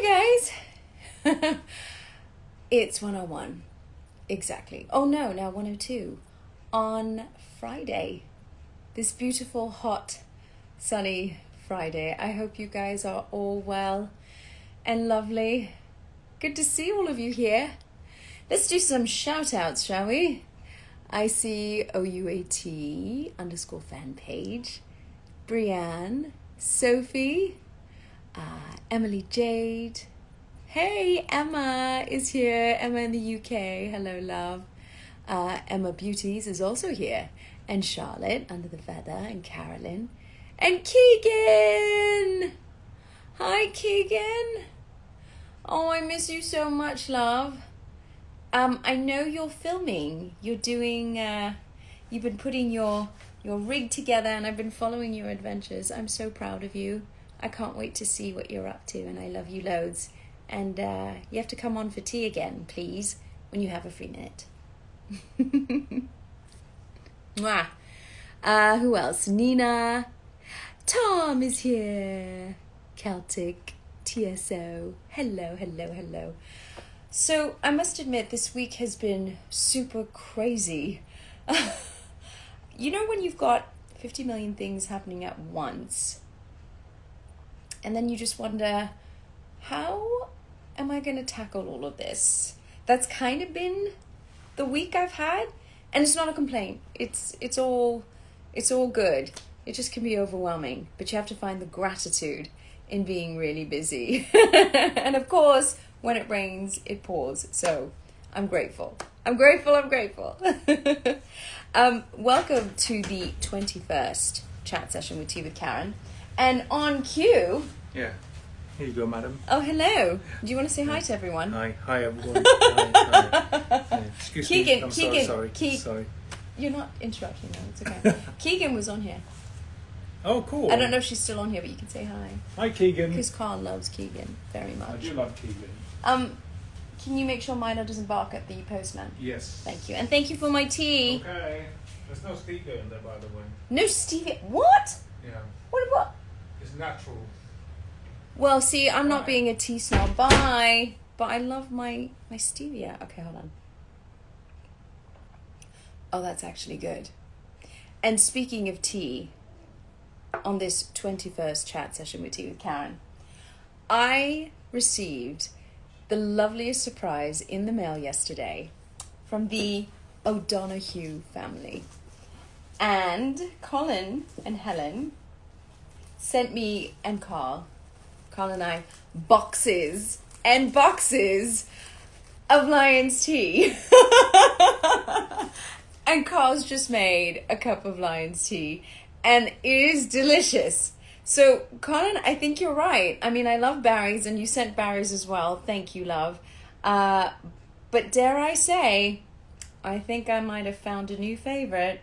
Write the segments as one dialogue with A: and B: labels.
A: Hi guys! It's 101. Exactly. Oh no, now 102. On Friday. This beautiful, hot, sunny Friday. I hope you guys are all well and lovely. Good to see all of you here. Let's do some shout outs, shall we? I see OUAT _ fan page, Brianne, Sophie, Emily Jade. Hey, Emma is here. Emma in the UK. Hello, love. Emma Beauties is also here. And Charlotte, Under the Feather, and Carolyn. And Keegan! Hi, Keegan. Oh, I miss you so much, love. I know you're filming. You're doing, you've been putting your rig together, and I've been following your adventures. I'm so proud of you. I can't wait to see what you're up to, and I love you loads. And you have to come on for tea again, please, when you have a free minute. Mwah. Who else? Nina. Tom is here. Celtic. TSO. Hello, hello, hello. So I must admit, this week has been super crazy. You know when you've got 50 million things happening at once, and then you just wonder, how am I going to tackle all of this? That's kind of been the week I've had, and it's not a complaint. It's all good. It just can be overwhelming, but you have to find the gratitude in being really busy. And of course, when it rains, it pours. So I'm grateful. I'm grateful. Welcome to the 21st chat session with Tea with Karen. And on cue...
B: Yeah. Here you go, madam.
A: Oh, hello. Do you want to say hi to everyone?
B: Hi everyone. Hi. Excuse
A: Keegan,
B: me. I'm
A: Keegan,
B: sorry.
A: You're not interrupting now. It's okay. Keegan was on here.
B: Oh, cool.
A: I don't know if she's still on here, but you can say hi.
B: Hi, Keegan.
A: Because Carl loves Keegan very much.
B: I do love Keegan.
A: Can you make sure Milo doesn't bark at the postman?
B: Yes.
A: Thank you. And thank you for my tea.
B: Okay. There's no stevia in there, by the way.
A: No stevia. What?
B: Yeah.
A: What?
B: It's natural.
A: Well, see, I'm not being a tea snob. Bye. But I love my stevia. Okay, hold on. Oh, that's actually good. And speaking of tea, on this 21st chat session with Tea with Karen, I received the loveliest surprise in the mail yesterday from the O'Donoghue family. And Colin and Helen sent me and Carl and I boxes and boxes of Lion's tea. And Carl's just made a cup of Lion's tea, and it is delicious. So, Colin, I think you're right. I mean, I love Barry's, and you sent Barry's as well. Thank you, love. But dare I say, I think I might have found a new favorite.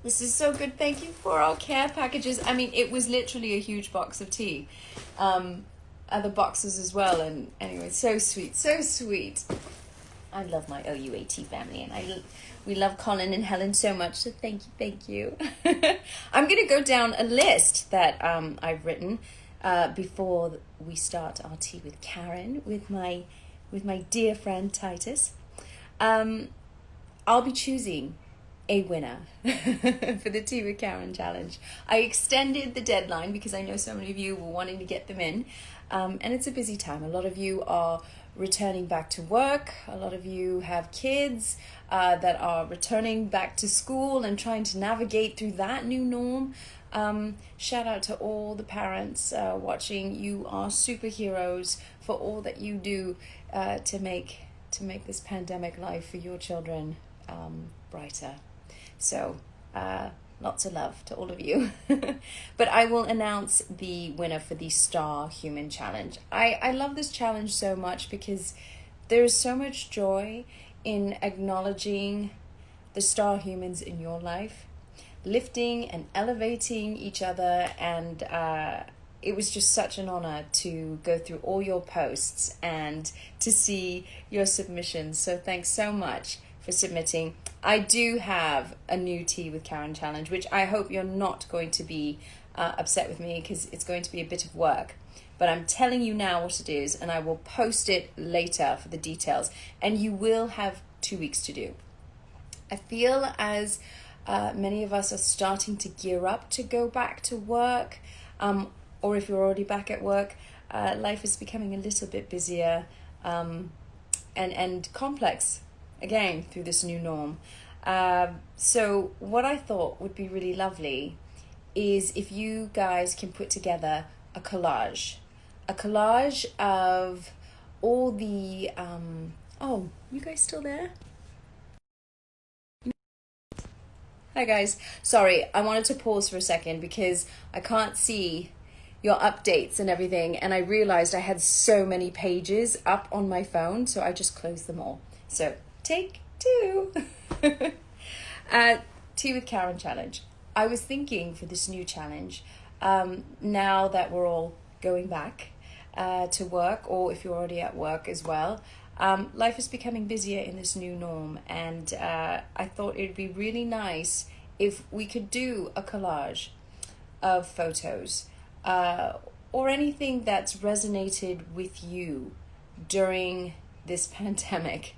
A: This is so good. Thank you for our care packages. I mean, it was literally a huge box of tea. Other boxes as well. And anyway, so sweet, so sweet. I love my OUAT family, and we love Colin and Helen so much. So thank you. I'm going to go down a list that I've written before we start our tea with Karen with my dear friend Titus. I'll be choosing a winner for the Tea with Karen challenge. I extended the deadline because I know so many of you were wanting to get them in, and it's a busy time. A lot of you are returning back to work. A lot of you have kids that are returning back to school and trying to navigate through that new norm. Shout out to all the parents watching. You are superheroes for all that you do to make this pandemic life for your children brighter. So lots of love to all of you. But I will announce the winner for the Star Human Challenge. I love this challenge so much because there is so much joy in acknowledging the star humans in your life, lifting and elevating each other. And it was just such an honor to go through all your posts and to see your submissions. So thanks so much for submitting. I do have a new Tea with Karen challenge, which I hope you're not going to be upset with me because it's going to be a bit of work. But I'm telling you now what it is, and I will post it later for the details. And you will have 2 weeks to do. I feel as many of us are starting to gear up to go back to work, or if you're already back at work, life is becoming a little bit busier and complex again through this new norm. So what I thought would be really lovely is if you guys can put together a collage of all the oh, you guys still there? Hi guys, sorry, I wanted to pause for a second because I can't see your updates and everything, and I realized I had so many pages up on my phone, so I just closed them all. So take 2. Tea with Karen challenge. I was thinking for this new challenge, now that we're all going back to work, or if you're already at work as well, life is becoming busier in this new norm, and I thought it'd be really nice if we could do a collage of photos or anything that's resonated with you during this pandemic,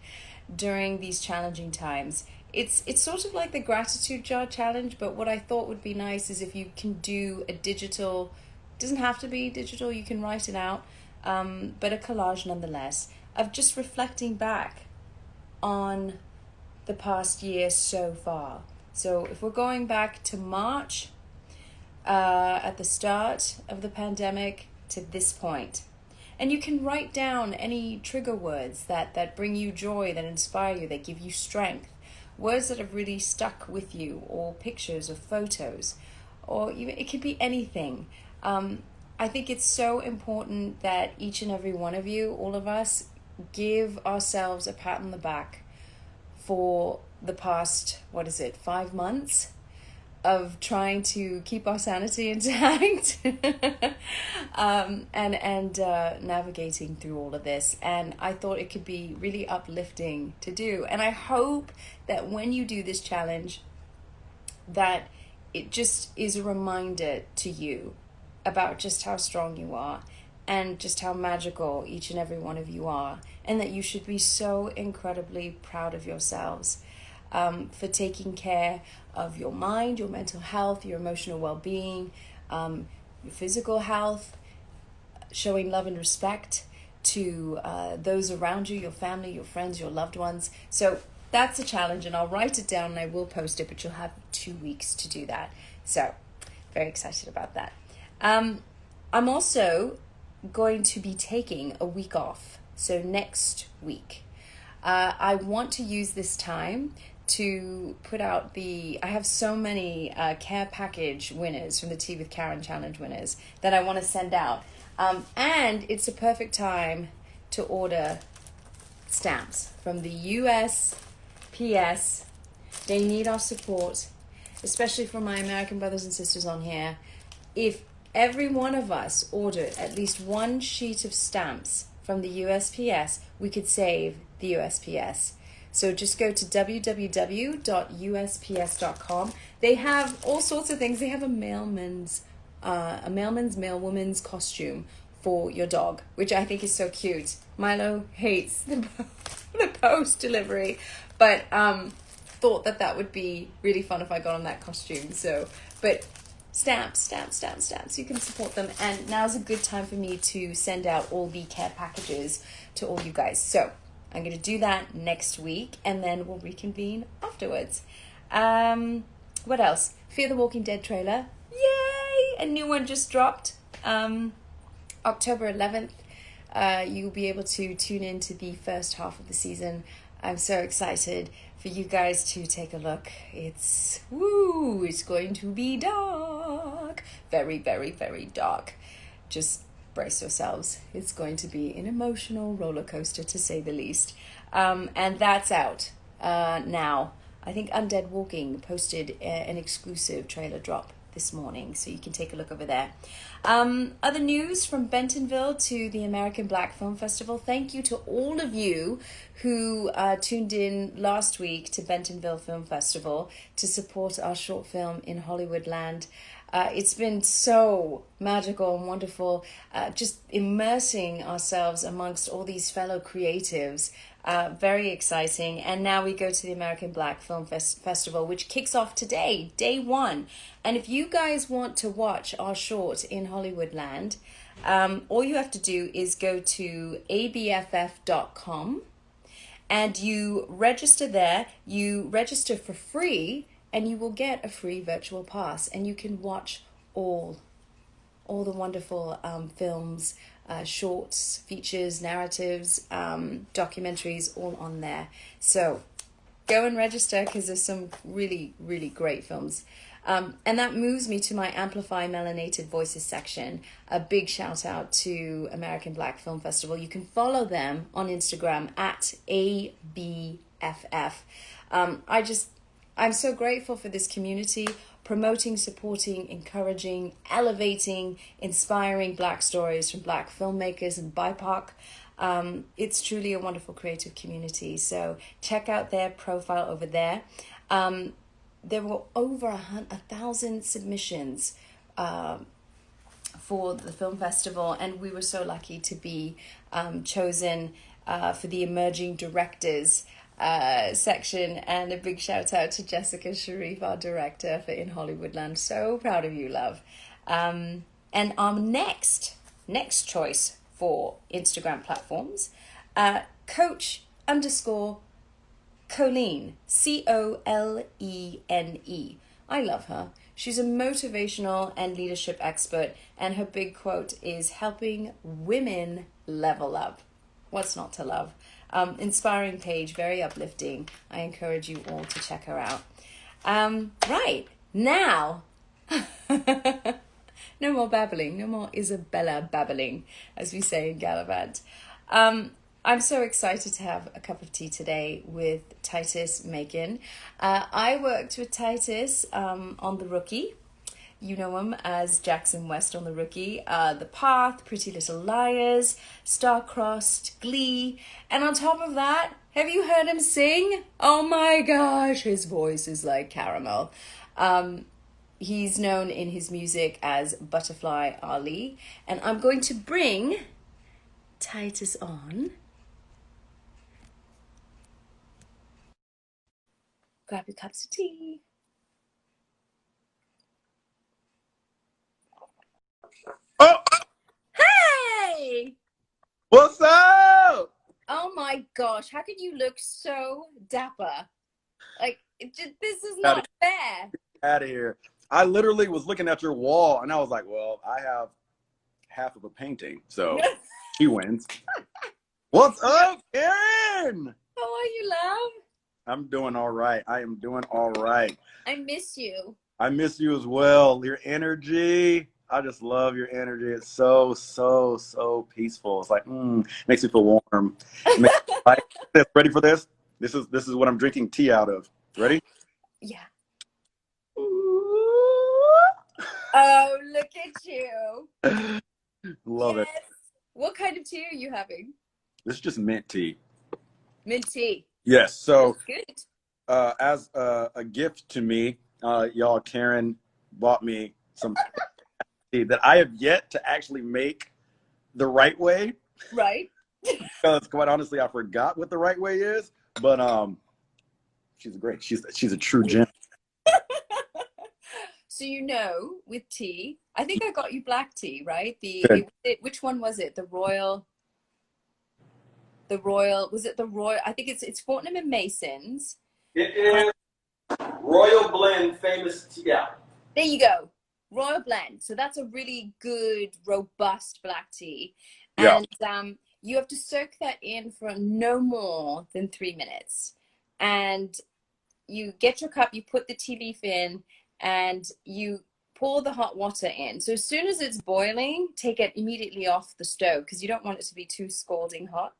A: during these challenging times. It's sort of like the gratitude jar challenge, but what I thought would be nice is if you can do a digital, doesn't have to be digital, you can write it out, but a collage nonetheless, of just reflecting back on the past year so far. So if we're going back to March, at the start of the pandemic to this point, and you can write down any trigger words that bring you joy, that inspire you, that give you strength, words that have really stuck with you, or pictures or photos, or even it could be anything. I think it's so important that each and every one of you, all of us, give ourselves a pat on the back for the past, 5 months of trying to keep our sanity intact and navigating through all of this. And I thought it could be really uplifting to do. And I hope that when you do this challenge, that it just is a reminder to you about just how strong you are and just how magical each and every one of you are, and that you should be so incredibly proud of yourselves for taking care of your mind, your mental health, your emotional well-being, your physical health, showing love and respect to those around you, your family, your friends, your loved ones. So that's a challenge, and I'll write it down and I will post it, but you'll have 2 weeks to do that. So very excited about that. I'm also going to be taking a week off. So next week, I want to use this time to put out I have so many care package winners from the Tea with Karen challenge winners that I want to send out. And it's a perfect time to order stamps from the USPS. They need our support, especially from my American brothers and sisters on here. If every one of us ordered at least one sheet of stamps from the USPS, we could save the USPS. So just go to www.usps.com. They have all sorts of things. They have a mailman's, mailwoman's costume for your dog, which I think is so cute. Milo hates the post delivery, but thought that would be really fun if I got on that costume. So, but stamps, you can support them. And now's a good time for me to send out all the care packages to all you guys. So I'm going to do that next week, and then we'll reconvene afterwards. What else? Fear the Walking Dead trailer. Yay! A new one just dropped. October 11th. You'll be able to tune into the first half of the season. I'm so excited for you guys to take a look. It's going to be dark. Very, very, very dark. Just brace yourselves. It's going to be an emotional roller coaster, to say the least. And that's out now. I think Undead Walking posted an exclusive trailer drop this morning, so you can take a look over there. Other news from Bentonville to the American Black Film Festival. Thank you to all of you who tuned in last week to Bentonville Film Festival to support our short film in Hollywoodland. It's been so magical and wonderful, just immersing ourselves amongst all these fellow creatives. Very exciting. And now we go to the American Black Film Festival, which kicks off today, day one. And if you guys want to watch our short in Hollywoodland, all you have to do is go to abff.com and you register there. You register for free and you will get a free virtual pass, and you can watch all the wonderful films, shorts, features, narratives, documentaries, all on there. So go and register, because there's some really, really great films. And that moves me to my Amplify Melanated Voices section. A big shout out to American Black Film Festival. You can follow them on Instagram at ABFF. I'm so grateful for this community, promoting, supporting, encouraging, elevating, inspiring Black stories from Black filmmakers and BIPOC. It's truly a wonderful creative community. So check out their profile over there. There were over 1,000 submissions for the film festival, and we were so lucky to be chosen for the emerging directors section. And a big shout out to Jessica Sharif, our director for In Hollywoodland. So proud of you, love. And our next choice for Instagram platforms, Coach _ Colleen, Colene. I love her. She's a motivational and leadership expert, and her big quote is helping women level up. What's not to love? Inspiring page, very uplifting. I encourage you all to check her out. Right, now, no more babbling, no more Isabella babbling, as we say in Gallivant. I'm so excited to have a cup of tea today with Titus Makin. I worked with Titus on The Rookie. You know him as Jackson West on The Rookie, The Path, Pretty Little Liars, Star-Crossed, Glee. And on top of that, have you heard him sing? Oh my gosh, his voice is like caramel. He's known in his music as Butterfly Ali. And I'm going to bring Titus on. Grab your cups of tea.
C: Oh,
A: Hey!
C: what's up?
A: Oh my gosh, how can you look so dapper? Like, this is
C: Outta
A: not fair.
C: Out of here. I literally was looking at your wall and I was like, well, I have half of a painting, so he wins. What's up, Karen?
A: How are you, love?
C: I'm doing all right. I am doing all right.
A: I miss you.
C: I miss you as well. Your energy. I just love your energy. It's so, so, so peaceful. It's like, makes me feel warm. Like, ready for this? This is what I'm drinking tea out of. Ready?
A: Yeah. Oh, look at you.
C: Love it.
A: What kind of tea are you having?
C: This is just mint tea.
A: Mint tea.
C: Yes. So,
A: Good.
C: as a gift to me, y'all, Karen bought me some tea that I have yet to actually make the right way.
A: Right.
C: Because quite honestly, I forgot what the right way is. But she's great. She's a true gem.
A: So, with tea, I think I got you black tea, right? Which one was it? The Royal, was it the Royal? I think it's Fortnum and Mason's.
C: It is Royal Blend Famous Tea. Yeah.
A: There you go. Royal Blend. So that's a really good, robust black tea. And you have to soak that in for no more than 3 minutes. And you get your cup, you put the tea leaf in, and you pour the hot water in. So as soon as it's boiling, take it immediately off the stove, because you don't want it to be too scalding hot.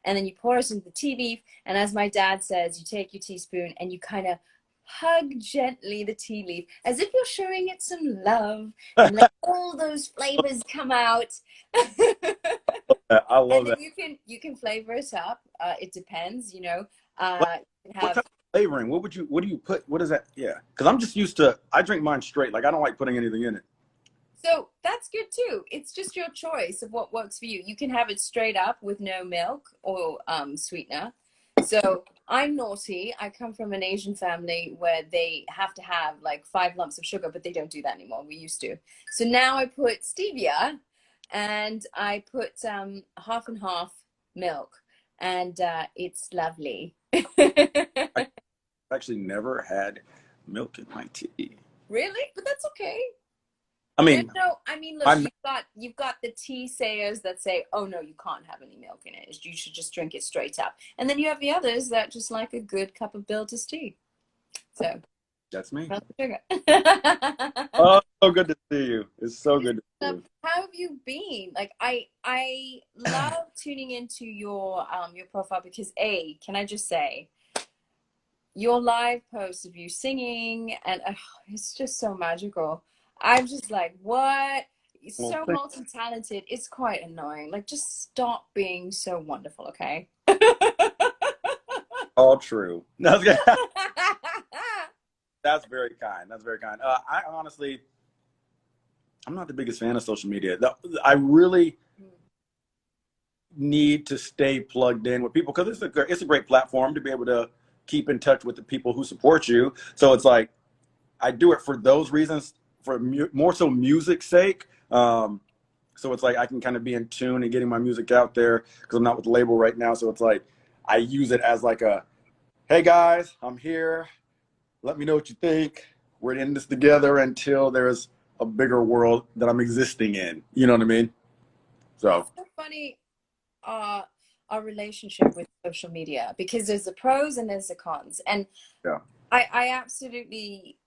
A: And then you pour it into the tea leaf. And as my dad says, you take your teaspoon and you kind of hug gently the tea leaf as if you're showing it some love, and let all those flavors come out.
C: I love
A: And then
C: that.
A: you can flavor it up. It depends, have.
C: What type of flavoring? What do you put? What is that? Yeah. Because I'm just used to, I drink mine straight. Like, I don't like putting anything in it.
A: So that's good too. It's just your choice of what works for you. You can have it straight up with no milk or sweetener. So I'm naughty. I come from an Asian family where they have to have like 5 lumps of sugar, but they don't do that anymore. We used to. So now I put stevia and I put half and half milk, and it's lovely.
C: I actually never had milk in my tea.
A: Really? But that's okay.
C: I mean,
A: No, I mean, look,
C: I'm
A: you've got the tea sayers that say, "Oh no, you can't have any milk in it. You should just drink it straight up." And then you have the others that just like a good cup of bilters tea. So
C: that's me.
A: that's the sugar.
C: Oh, so good to see you. It's so good to see you.
A: How have you been? Like, I love tuning into your profile because can I just say, your live posts of you singing and it's just so magical. I'm just like, what?
C: Well,
A: So multi-talented. It's quite annoying. Like, just stop being so wonderful, okay?
C: all true. That's that's very kind. That's very kind. I honestly, I'm not the biggest fan of social media. I really need to stay plugged in with people because it's a great platform to be able to keep in touch with the people who support you. So it's like, I do it for those reasons, for more so music's sake. So it's like I can kind of be in tune and getting my music out there because I'm not with the label right now. So it's like I use it as like a, hey guys, I'm here. Let me know what you think. We're in this together until there's a bigger world that I'm existing in. You know what I mean? So
A: it's so funny, our relationship with social media, because there's the pros and there's the cons. And
C: yeah,
A: I absolutely,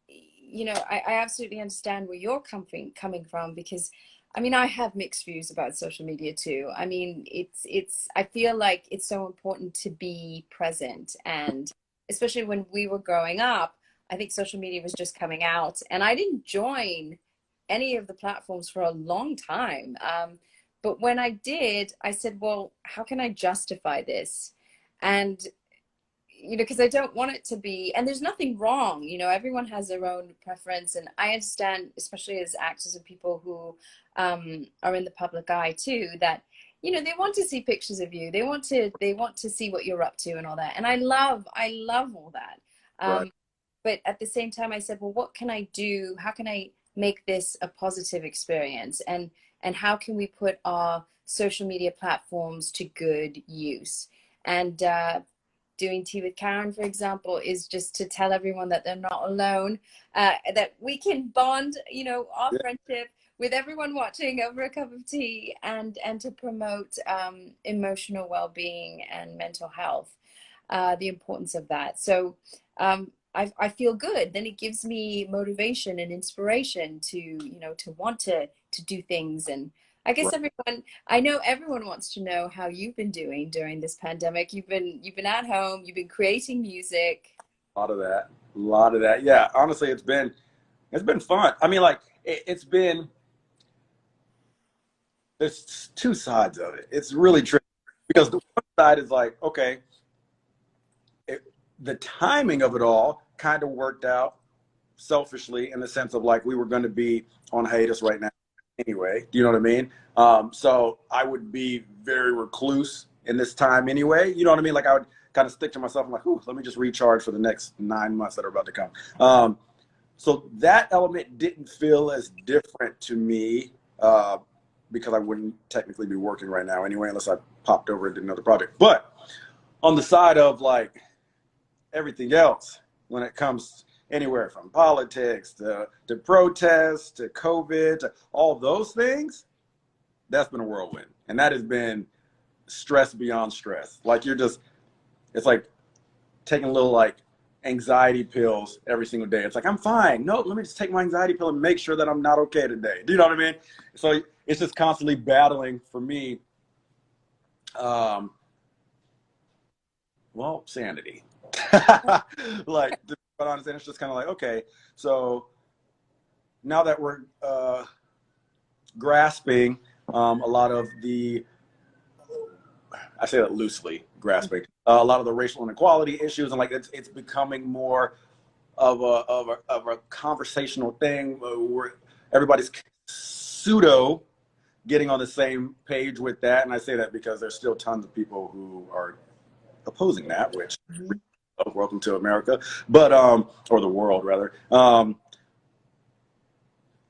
A: I absolutely understand where you're coming from, because I mean, I have mixed views about social media too. I mean, I feel like it's so important to be present. And especially when we were growing up, I think social media was just coming out and I didn't join any of the platforms for a long time. But when I did, I said, well, how can I justify this? And because I don't want it to be, and there's nothing wrong, everyone has their own preference. And I understand, especially as actors and people who are in the public eye too, that, they want to see pictures of you. They want to see what you're up to and all that. And I love all that.
C: right.
A: But at the same time, I said, well, what can I do? How can I make this a positive experience? And how can we put our social media platforms to good use? And doing Tea with Karen, for example, is just to tell everyone that they're not alone, that we can bond, our friendship with everyone watching over a cup of tea, and to promote emotional well-being and mental health, the importance of that. So I feel good. Then it gives me motivation and inspiration to, to want to do things. And I guess I know everyone wants to know how you've been doing during this pandemic. You've been at home, you've been creating music.
C: A lot of that. Yeah, honestly, it's been fun. I mean, like there's two sides of it. It's really tricky because the one side is like, okay, the timing of it all kind of worked out selfishly in the sense of like we were going to be on hiatus right now anyway. Do you know what I mean? So I would be very recluse in this time anyway. You know what I mean? Like I would kind of stick to myself. I'm like, let me just recharge for the next 9 months that are about to come. So that element didn't feel as different to me because I wouldn't technically be working right now anyway, unless I popped over and did another project. But on the side of like everything else, when it comes anywhere from politics to protests to COVID to all those things, that's been a whirlwind. And that has been stress beyond stress. Like it's like taking little like anxiety pills every single day. It's like, I'm fine. No, let me just take my anxiety pill and make sure that I'm not okay today. Do you know what I mean? So it's just constantly battling for me. Well, sanity. Like, to be honest, and it's just kind of like, okay, so now that we're grasping a lot of the, I say that loosely, grasping, a lot of the racial inequality issues, and like it's becoming more of a conversational thing where everybody's pseudo getting on the same page with that. And I say that because there's still tons of people who are opposing that, which welcome to America, but or the world rather.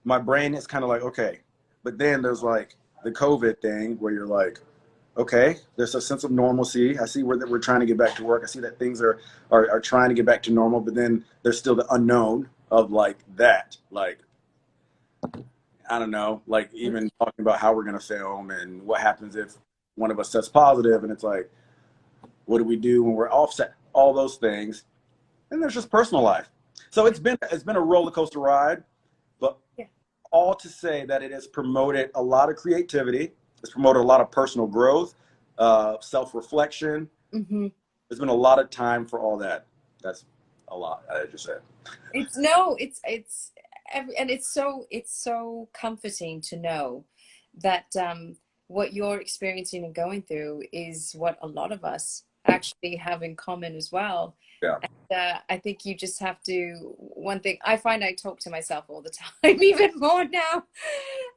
C: My brain is kind of like, okay, but then there's like the COVID thing where you're like, okay, there's a sense of normalcy. I see that we're trying to get back to work. I see that things are trying to get back to normal, but then there's still the unknown of like that. Like, I don't know, like even talking about how we're going to film and what happens if one of us tests positive. And it's like, what do we do when we're offset? All those things. And there's just personal life. So it's been a roller coaster ride, but all to say that it has promoted a lot of creativity. It's promoted a lot of personal growth, self-reflection.
A: Mm-hmm.
C: There's been a lot of time for all that. That's a lot, I just said.
A: And it's so comforting to know that what you're experiencing and going through is what a lot of us actually have in common as well.
C: Yeah.
A: And I think you just have to, one thing I find, I talk to myself all the time, even more now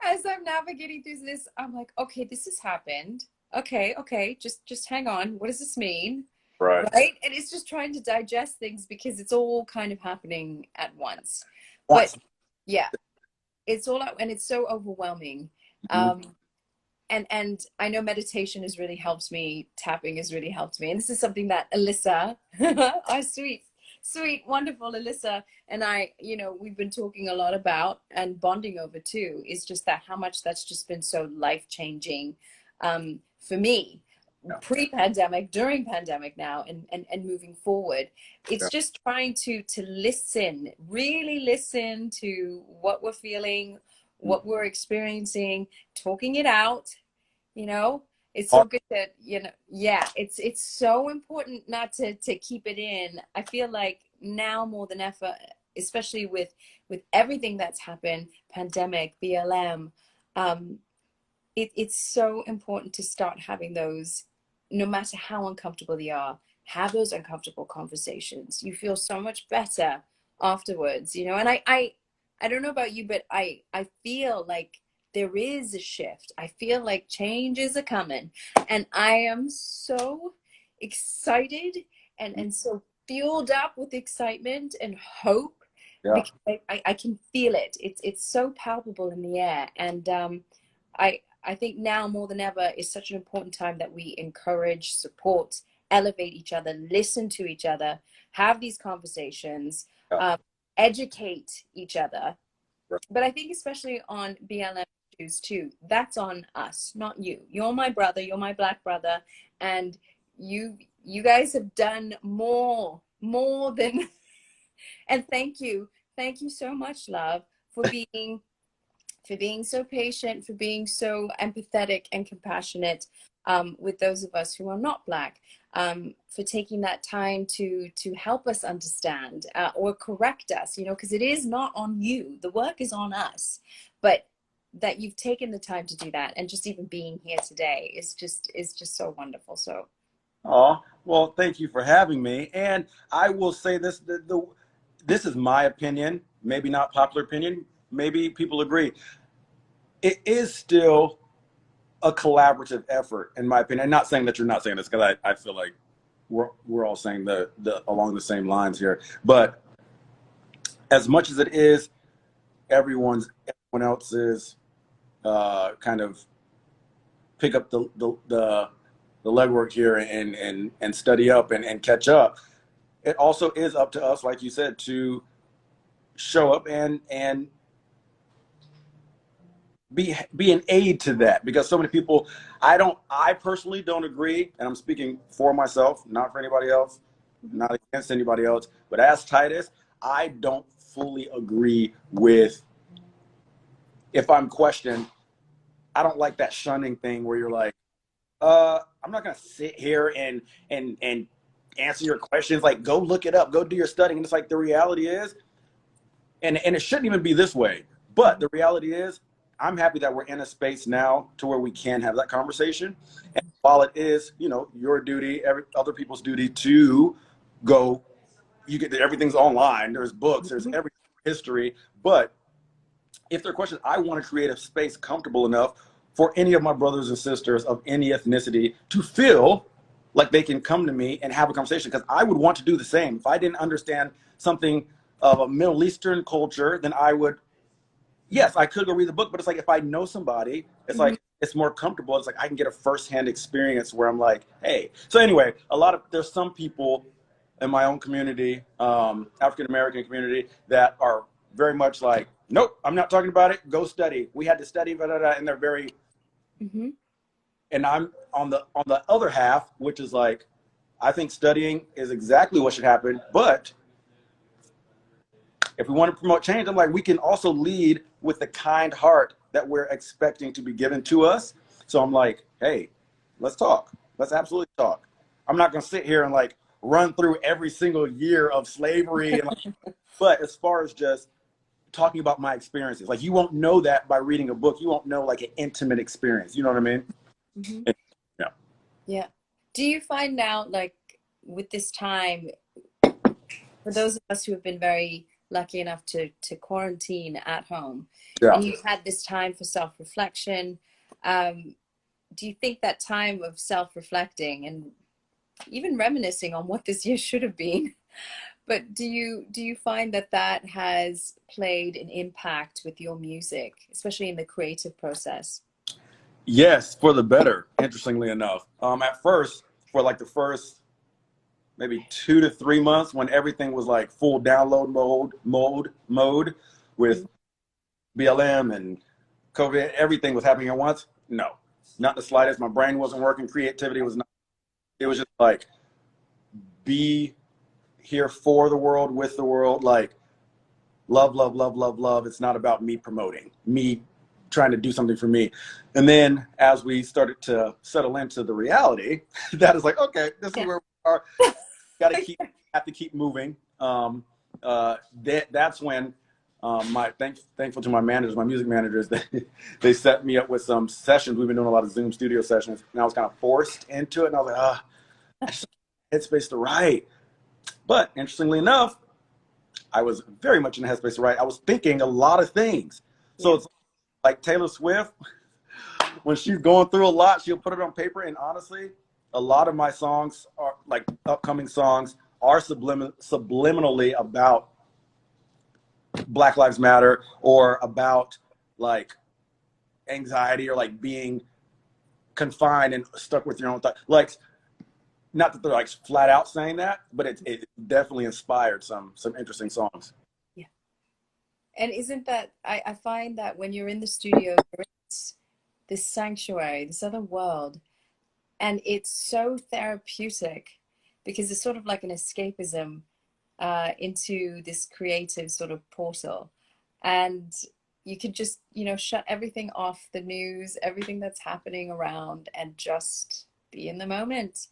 A: as I'm navigating through this. I'm like, okay, this has happened. Okay, just hang on. What does this mean?
C: Right.
A: And it's just trying to digest things because it's all kind of happening at once. But yeah, it's all out, and it's so overwhelming.
C: Mm-hmm.
A: And I know meditation has really helped me. Tapping has really helped me. And this is something that Alyssa, our sweet, wonderful Alyssa, and I, we've been talking a lot about and bonding over too, is just that how much that's just been so life-changing for me. Yeah. Pre-pandemic, during pandemic now, and moving forward. It's just trying to listen, really listen to what we're feeling, what we're experiencing, talking it out. It's so good that it's so important not to keep it in. I feel like now more than ever, especially with everything that's happened, pandemic, BLM, it's so important to start having those, no matter how uncomfortable they are, have those uncomfortable conversations. You feel so much better afterwards, and I don't know about you, but I feel like there is a shift. I feel like change is a coming, and I am so excited and so fueled up with excitement and hope, because I can feel it. It's so palpable in the air, and I think now more than ever is such an important time that we encourage, support, elevate each other, listen to each other, have these conversations, educate each other. But I think especially on BLM issues too, that's on us, not you. You're my brother, you're my Black brother, and you guys have done more than and thank you so much, love, for being so patient, for being so empathetic and compassionate with those of us who are not Black, for taking that time to help us understand or correct us, because it is not on you. The work is on us, but that you've taken the time to do that, and just even being here today is just so wonderful. So,
C: well, thank you for having me. And I will say this: this is my opinion, maybe not popular opinion. Maybe people agree. It is still a collaborative effort, in my opinion. I'm not saying that you're not saying this, because I feel like we're all saying the along the same lines here. But as much as it is everyone else's kind of pick up the legwork here and study up and catch up, it also is up to us, like you said, to show up and be an aid to that, because so many people, I personally don't agree, and I'm speaking for myself, not for anybody else, not against anybody else, but as Titus, I don't fully agree with, if I'm questioned, I don't like that shunning thing where you're like, I'm not gonna sit here and answer your questions, like go look it up, go do your studying. And it's like, the reality is, and it shouldn't even be this way, but the reality is, I'm happy that we're in a space now to where we can have that conversation. And while it is, your duty, other people's duty to go, everything's online. There's books, there's every history. But if there are questions, I want to create a space comfortable enough for any of my brothers and sisters of any ethnicity to feel like they can come to me and have a conversation, because I would want to do the same. If I didn't understand something of a Middle Eastern culture, then I would, yes, I could go read the book, but it's like if I know somebody, it's like it's more comfortable. It's like I can get a firsthand experience where I'm like, hey. So anyway, there's some people in my own community, African American community, that are very much like, nope, I'm not talking about it. Go study. We had to study, blah, blah, blah, and they're very. And I'm on the other half, which is like, I think studying is exactly what should happen. But if we want to promote change, I'm like, we can also lead with the kind heart that we're expecting to be given to us. So I'm like, hey, let's talk. Let's absolutely talk. I'm not going to sit here and like run through every single year of slavery. But as far as just talking about my experiences, like, you won't know that by reading a book. You won't know like an intimate experience. You know what I mean? Yeah.
A: Yeah. Do you find now, like, with this time, for those of us who have been very lucky enough to quarantine at home, and you've had this time for self-reflection, do you think that time of self-reflecting and even reminiscing on what this year should have been, but do you find that has played an impact with your music, especially in the creative process?
C: Yes, for the better, interestingly enough. At first, for like the first maybe 2 to 3 months, when everything was like full download mode with BLM and COVID, everything was happening at once. No, not the slightest. My brain wasn't working. Creativity was not. It was just like, be here for the world, with the world, like love, love, love, love, love. It's not about me promoting, me trying to do something for me. And then as we started to settle into the reality, that is like, okay, this is where we are. Have to keep moving. That's when thankful to my managers, my music managers, they set me up with some sessions. We've been doing a lot of Zoom studio sessions, and I was kind of forced into it. And I was like, I just headspace to write. But interestingly enough, I was very much in the headspace to write. I was thinking a lot of things. So it's like Taylor Swift, when she's going through a lot, she'll put it on paper. And honestly, a lot of my songs are like upcoming songs are subliminally about Black Lives Matter, or about like anxiety, or like being confined and stuck with your own thought. Like, not that they're like flat out saying that, but it definitely inspired some interesting songs.
A: Yeah. And isn't that, I find that when you're in the studio, there is this sanctuary, this other world, and it's so therapeutic because it's sort of like an escapism into this creative sort of portal. And you could just, shut everything off, the news, everything that's happening around, and just be in the moment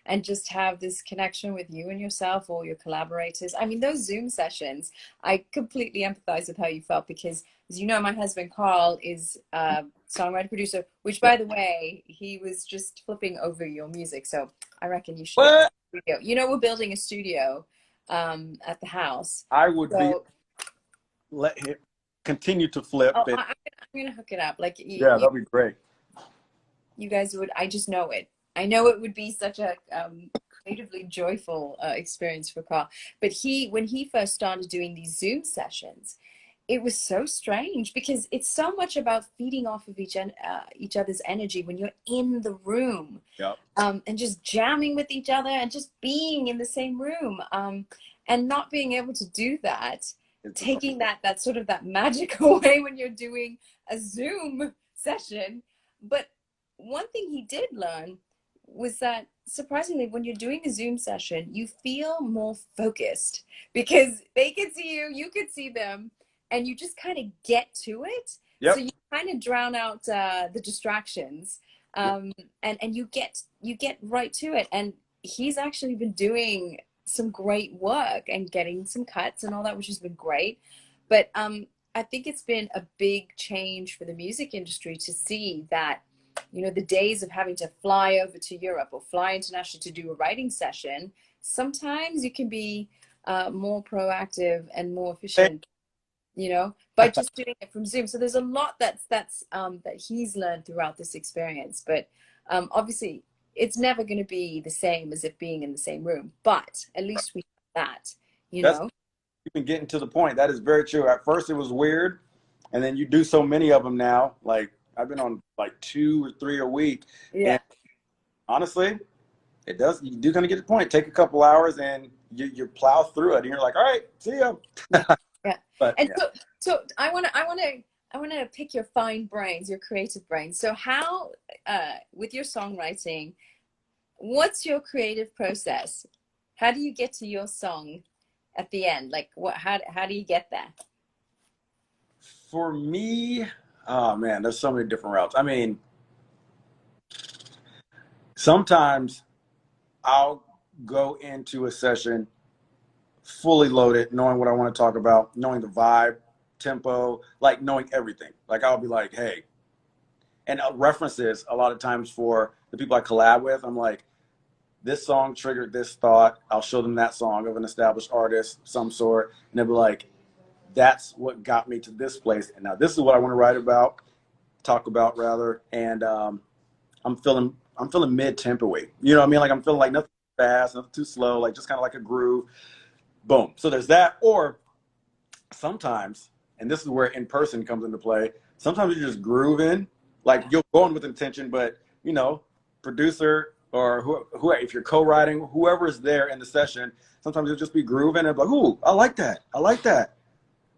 A: and just have this connection with you and yourself or your collaborators. I mean, those Zoom sessions, I completely empathize with how you felt, because as you know, my husband Carl is a songwriter producer, which, by the way, he was just flipping over your music, so I reckon you should get a studio. We're building a studio at the house.
C: I would let him continue to flip.
A: I'm gonna hook it up. Like,
C: that'd be great.
A: You guys would. I just know it. I know it would be such a creatively joyful experience for Carl. But when he first started doing these Zoom sessions, it was so strange, because it's so much about feeding off of each other's energy when you're in the room.
C: Yep.
A: And just jamming with each other and just being in the same room, and not being able to do that, taking that sort of that magic away when you're doing a Zoom session. But one thing he did learn was that, surprisingly, when you're doing a Zoom session, you feel more focused, because they could see you, you could see them, and you just kind of get to it.
C: Yep.
A: So you kind of drown out the distractions, and you get right to it. And he's actually been doing some great work and getting some cuts and all that, which has been great. But I think it's been a big change for the music industry to see that you know, the days of having to fly over to Europe or fly internationally to do a writing session, sometimes you can be more proactive and more efficient, you know, by just doing it from Zoom. So there's a lot that he's learned throughout this experience. But obviously, it's never going to be the same as it being in the same room. But at least we have that, you
C: That's
A: know.
C: you've been getting to the point. That is very true. At first, it was weird, and then you do so many of them now. Like I've been on like 2 or 3 a week,
A: Yeah.
C: and honestly, it does. You do kind of get to the point. Take a couple hours, and you plow through it, and you're like, all right, see ya.
A: Yeah.
C: But
A: And
C: yeah.
A: so I want to pick your fine brains, your creative brains. So how with your songwriting, what's your creative process? How do you get to your song at the end? Like how do you get there?
C: For me, oh man, there's so many different routes. I mean, sometimes I'll go into a session fully loaded, knowing what I want to talk about, knowing the vibe, tempo, like knowing everything. Like I'll be like, hey, and references a lot of times for the people I collab with. I'm like, this song triggered this thought. I'll show them that song of an established artist, some sort, and they'll be like, that's what got me to this place. And now this is what I want to write about, talk about rather. And I'm feeling mid tempo-y. You know what I mean? Like I'm feeling like nothing fast, nothing too slow, like just kind of like a groove. Boom. So there's that. Or sometimes, and this is where in person comes into play, sometimes you're just grooving, like you'll go in with intention, but you know, producer or who if you're co-writing, whoever's there in the session, sometimes you'll just be grooving and be like, ooh, I like that. I like that.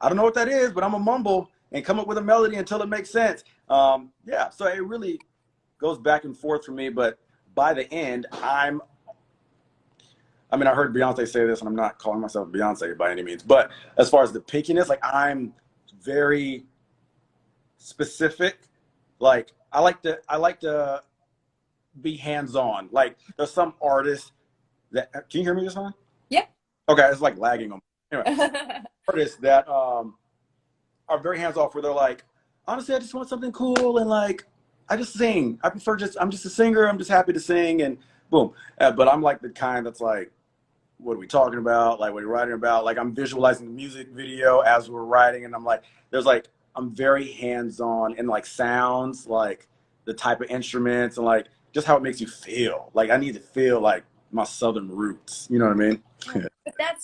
C: I don't know what that is, but I'm gonna mumble and come up with a melody until it makes sense. Yeah, so it really goes back and forth for me, but by the end, I mean, I heard Beyonce say this, and I'm not calling myself Beyonce by any means, but as far as the pickiness, like I'm very specific. Like I like to be hands-on. Like there's some artists that can you hear me this time?
A: Yeah.
C: Okay, it's like lagging on. Anyway, artists that are very hands-off, where they're like, honestly, I just want something cool and like I just sing. I'm just a singer. I'm just happy to sing and boom. But I'm like the kind that's like, what are we talking about? Like, what are you writing about? Like, I'm visualizing the music video as we're writing, and I'm like, I'm very hands-on and like sounds, like the type of instruments and like just how it makes you feel. Like, I need to feel like my Southern roots. You know what I mean?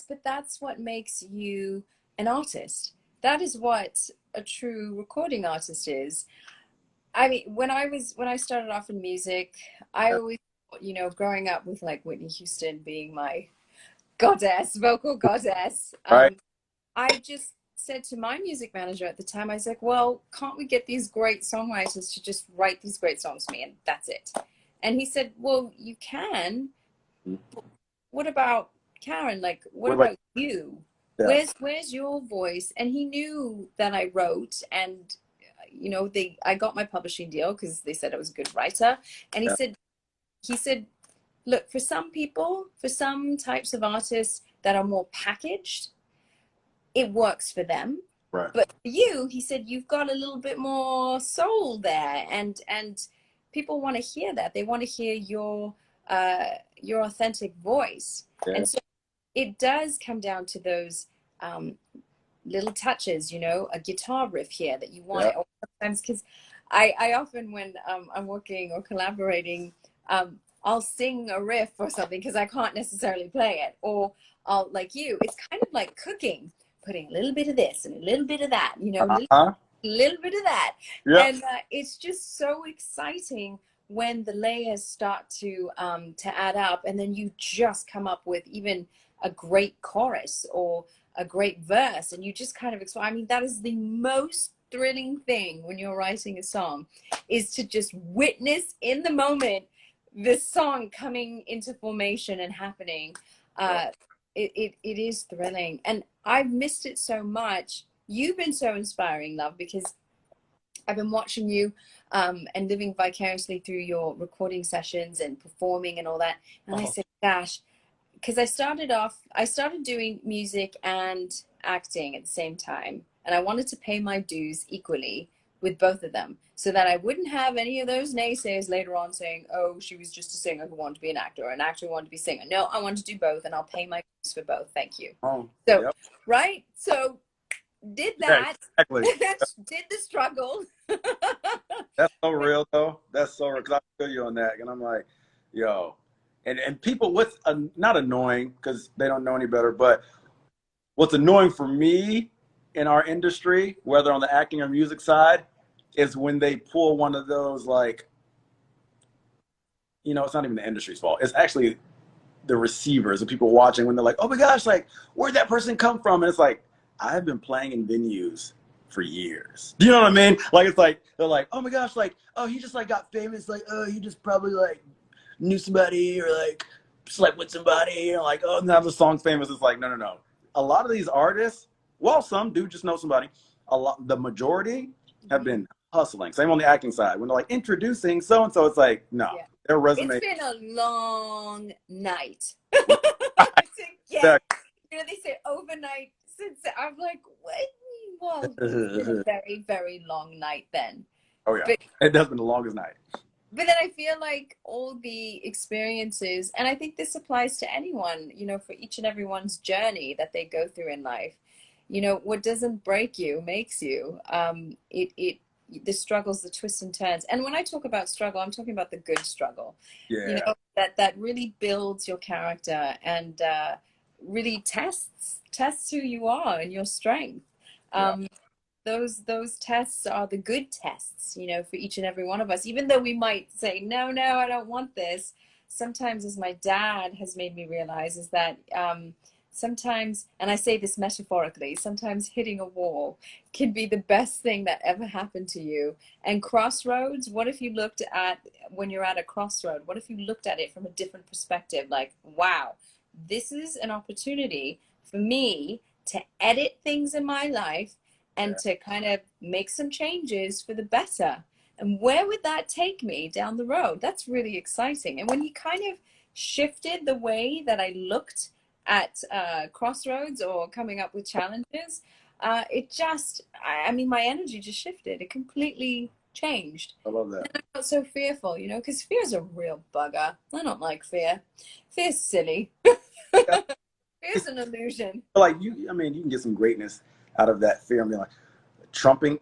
A: But that's what makes you an artist. That is what a true recording artist is. I mean, when I started off in music, I always, you know, growing up with like Whitney Houston being my goddess, vocal goddess,
C: Right?
A: I just said to my music manager at the time, I was like, well, can't we get these great songwriters to just write these great songs for me and that's it? And he said, well, you can. What about Karen? Like, what
C: What about
A: about you?
C: yeah?
A: Where's your voice? And he knew that I wrote, and you know, I got my publishing deal because they said I was a good writer. And
C: Yeah.
A: he said, look, for some people, for some types of artists that are more packaged, it works for them.
C: Right.
A: But for you, he said, you've got a little bit more soul there, and people want to hear that. They want to hear your authentic voice.
C: Yeah.
A: And so it does come down to those little touches, you know, a guitar riff here that you want.
C: Yeah.
A: Or sometimes, because I often, when I'm working or collaborating, I'll sing a riff or something because I can't necessarily play it. Or I'll, like you, it's kind of like cooking, putting a little bit of this and a little bit of that, you know,
C: Uh-huh.
A: little bit of that.
C: Yeah.
A: And it's just so exciting when the layers start to add up, and then you just come up with even a great chorus or a great verse, and you just kind of explore. I mean, that is the most thrilling thing when you're writing a song, is to just witness in the moment this song coming into formation and happening. It is thrilling, and I've missed it so much. You've been so inspiring, love, because I've been watching you and living vicariously through your recording sessions and performing and all that. And I said, gosh, because I started doing music and acting at the same time. And I wanted to pay my dues equally with both of them, so that I wouldn't have any of those naysayers later on saying, oh, she was just a singer who wanted to be an actor, or an actor who wanted to be a singer. No, I want to do both, and I'll pay my dues for both. Thank you.
C: Oh,
A: So,
C: yep.
A: right? So, did
C: Yeah,
A: that.
C: exactly.
A: Did the struggle.
C: That's so real, though. That's so real, because I feel you on that. And I'm like, yo. And people, what's not annoying, because they don't know any better, but what's annoying for me in our industry, whether on the acting or music side, is when they pull one of those, like, you know, it's not even the industry's fault. It's actually the receivers, the people watching, when they're like, oh my gosh, like, where'd that person come from? And it's like, I've been playing in venues for years. Do you know what I mean? Like, it's like, they're like, oh my gosh, like, oh, he just like got famous. Like, oh, he just probably like knew somebody, or like slept with somebody, or like, oh, now the song's famous. It's like, no, no, no. A lot of these artists, well, some do just know somebody. The majority have been hustling. Same on the acting side. When they're like introducing so-and-so, it's like, no,
A: Yeah.
C: their resume.
A: It's been a long night
C: Right.
A: to get,
C: Exactly.
A: you know, they say overnight since, I'm like, what? Well, it's been a very, very long night then.
C: Oh yeah,
A: But
C: it has been the longest night.
A: But then I feel like all the experiences, and I think this applies to anyone, you know, for each and everyone's journey that they go through in life. You know, what doesn't break you makes you. The struggles, the twists and turns. And when I talk about struggle, I'm talking about the good struggle.
C: Yeah.
A: You know, that really builds your character and really tests who you are and your strength.
C: Yeah.
A: Those tests are the good tests, you know, for each and every one of us. Even though we might say, no, I don't want this. Sometimes, as my dad has made me realize, is that sometimes, and I say this metaphorically, sometimes hitting a wall can be the best thing that ever happened to you. And crossroads, what if you looked at, when you're at a crossroad, what if you looked at it from a different perspective? Like, wow, this is an opportunity for me to edit things in my life and to kind of make some changes for the better. And where would that take me down the road? That's really exciting. And when he kind of shifted the way that I looked at crossroads or coming up with challenges, it just, I mean, my energy just shifted. It completely changed.
C: I love that.
A: And I'm not so fearful, you know, because fear's a real bugger. I don't like fear. Fear's silly. Fear's an illusion.
C: Like I mean, you can get some greatness out of that fear. I mean, like trumping,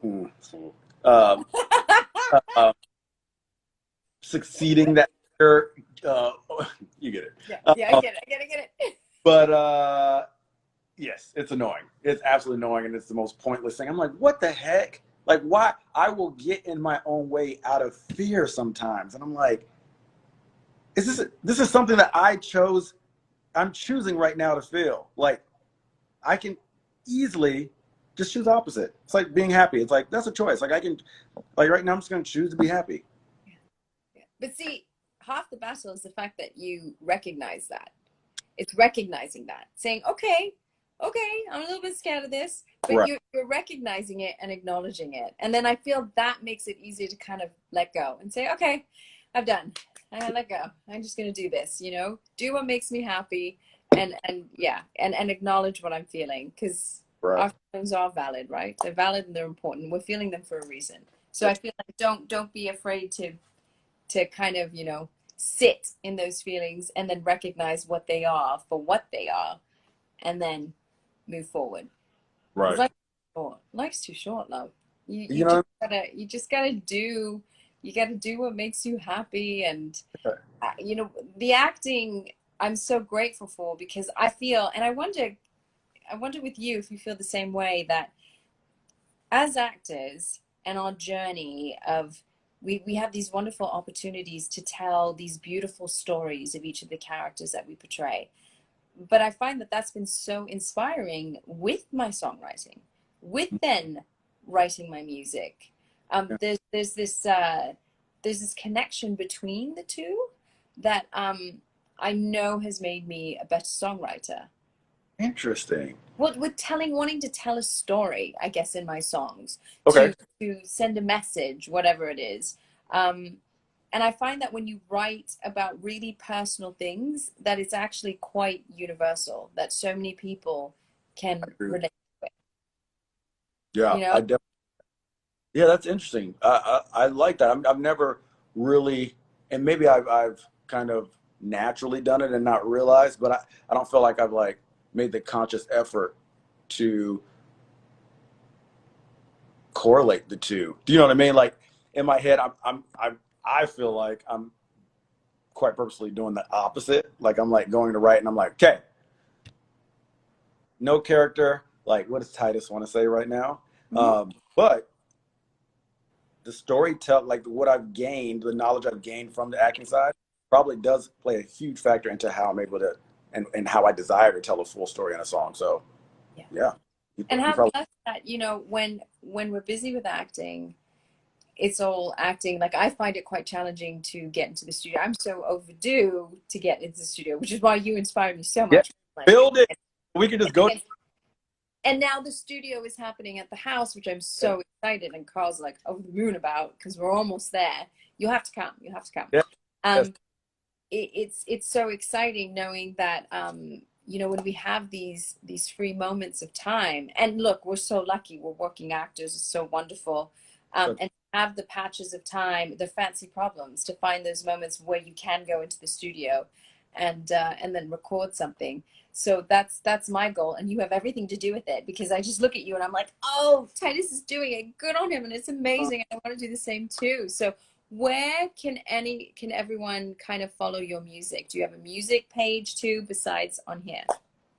C: succeeding that fear. You get it.
A: Yeah, I get it.
C: But yes, it's annoying. It's absolutely annoying, and it's the most pointless thing. I'm like, what the heck? Like, why? I will get in my own way out of fear sometimes, and I'm like, this is something that I chose. I'm choosing right now to feel. Like, I can easily just choose opposite. It's like being happy. It's like, that's a choice. Like, I can, like, right now I'm just going to choose to be happy.
A: Yeah. But see, half the battle is the fact that you recognize that. It's recognizing that, saying, okay, I'm a little bit scared of this, but
C: Right.
A: you're recognizing it and acknowledging it. And then I feel that makes it easier to kind of let go and say, okay, I'm done. I let go. I'm just going to do this, you know, do what makes me happy and acknowledge what I'm feeling, because
C: Right.
A: our feelings are valid, right? They're valid and they're important. We're feeling them for a reason. So I feel like don't be afraid to kind of, you know, sit in those feelings and then recognize what they are for what they are and then move forward.
C: Right.
A: Life's too short, love.
C: You know,
A: You just gotta do what makes you happy. And you know, the acting I'm so grateful for, because I feel, and I wonder with you if you feel the same way, that as actors and our journey of, we have these wonderful opportunities to tell these beautiful stories of each of the characters that we portray. But I find that that's been so inspiring with my songwriting, with then writing my music. There's this connection between the two that I know has made me a better songwriter.
C: interesting.
A: Well, wanting to tell a story, I guess, in my songs,
C: Okay.
A: to send a message, whatever it is. And I find that when you write about really personal things, that it's actually quite universal, that so many people can relate to it.
C: Yeah,
A: You know?
C: I definitely. Yeah, that's interesting. I like that. I've never really, and maybe I've kind of naturally done it and not realized, but I don't feel like I've like made the conscious effort to correlate the two. Do you know what I mean? Like in my head, I feel like I'm quite purposely doing the opposite. Like I'm like going to write and I'm like, okay, no character. Like what does Titus want to say right now?
A: Mhm.
C: But the storytell like what I've gained, the knowledge I've gained from the acting side probably does play a huge factor into how I'm able to and how I desire to tell a full story in a song. So
A: Yeah.
C: yeah,
A: And
C: you
A: how
C: probably
A: blessed that, you know, when we're busy with acting, it's all acting. Like I find it quite challenging to get into the studio. I'm so overdue to get into the studio, which is why you inspired me so
C: yeah
A: much. Like,
C: build it. We can just go.
A: and now the studio is happening at the house, which I'm
C: Yeah,
A: so excited. And Carl's like over the moon about because we're almost there. You have to come. You have to come.
C: yeah, yes.
A: Um, it's so exciting knowing that you know when we have these free moments of time. And look, we're so lucky. We're working actors. It's so wonderful.
C: So,
A: And have the patches of time, the fancy problems to find those moments where you can go into the studio and then record something. So that's my goal, and you have everything to do with it because I just look at you and I'm like, oh, Titus is doing it. Good on him, and it's amazing. I want to do the same too. So where can everyone kind of follow your music? Do you have a music page too besides on here?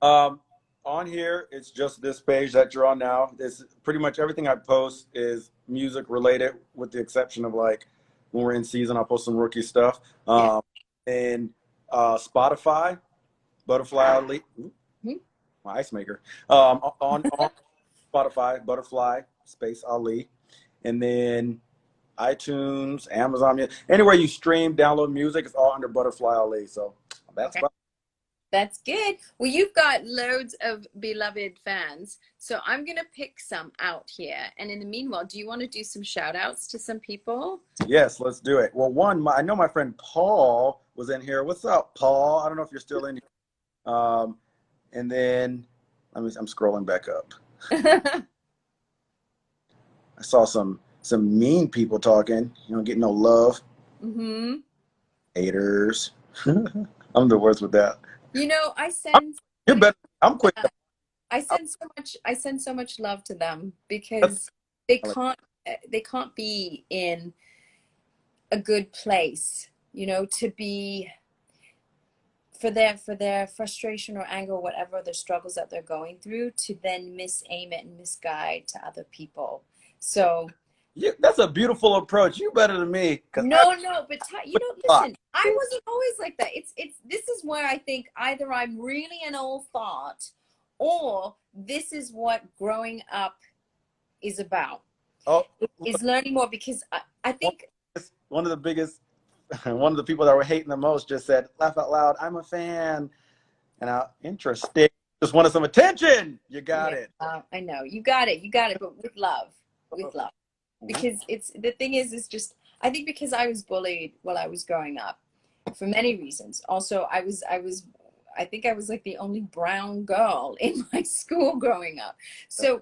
C: um, on here, it's just this page that you're on now. This pretty much everything I post is music related, with the exception of like when we're in season, I'll post some rookie stuff.
A: Yeah.
C: And Spotify, Butterfly Ali,
A: Mhm.
C: my ice maker. On Spotify, Butterfly Space Ali, and then iTunes, Amazon, anywhere you stream, download music, it's all under Butterfly Ali. So that's
A: Okay.
C: about.
A: That's good. Well, you've got loads of beloved fans. So I'm going to pick some out here. And in the meanwhile, do you want to do some shout outs to some people?
C: Yes, let's do it. Well, I know my friend Paul was in here. What's up, Paul? I don't know if you're still in here. And then I'm scrolling back up. I saw some mean people talking. You don't get no love.
A: Mm-hmm.
C: Haters. I'm the worst with that.
A: You know,
C: I'm, you're better. I'm quick. I'm,
A: I send so much love to them
C: that's,
A: because they can't they can't be in a good place, you know, to be for their frustration or anger or whatever the struggles that they're going through to then misaim it and misguide to other people. So
C: that's a beautiful approach. You better than me because I
A: no, but you know, listen, I wasn't always like that. It's this is where I think either I'm really an old fart or this is what growing up is about.
C: oh,
A: Is learning more because I think
C: one of the biggest, one of the people that were hating the most just said, "Laugh out loud. I'm a fan." And interesting. Just wanted some attention. You got
A: yeah,
C: it.
A: I know you got it, but with love. Because it's the thing is just I think because I was bullied while I was growing up for many reasons. Also, I think I was like the only brown girl in my school growing up. So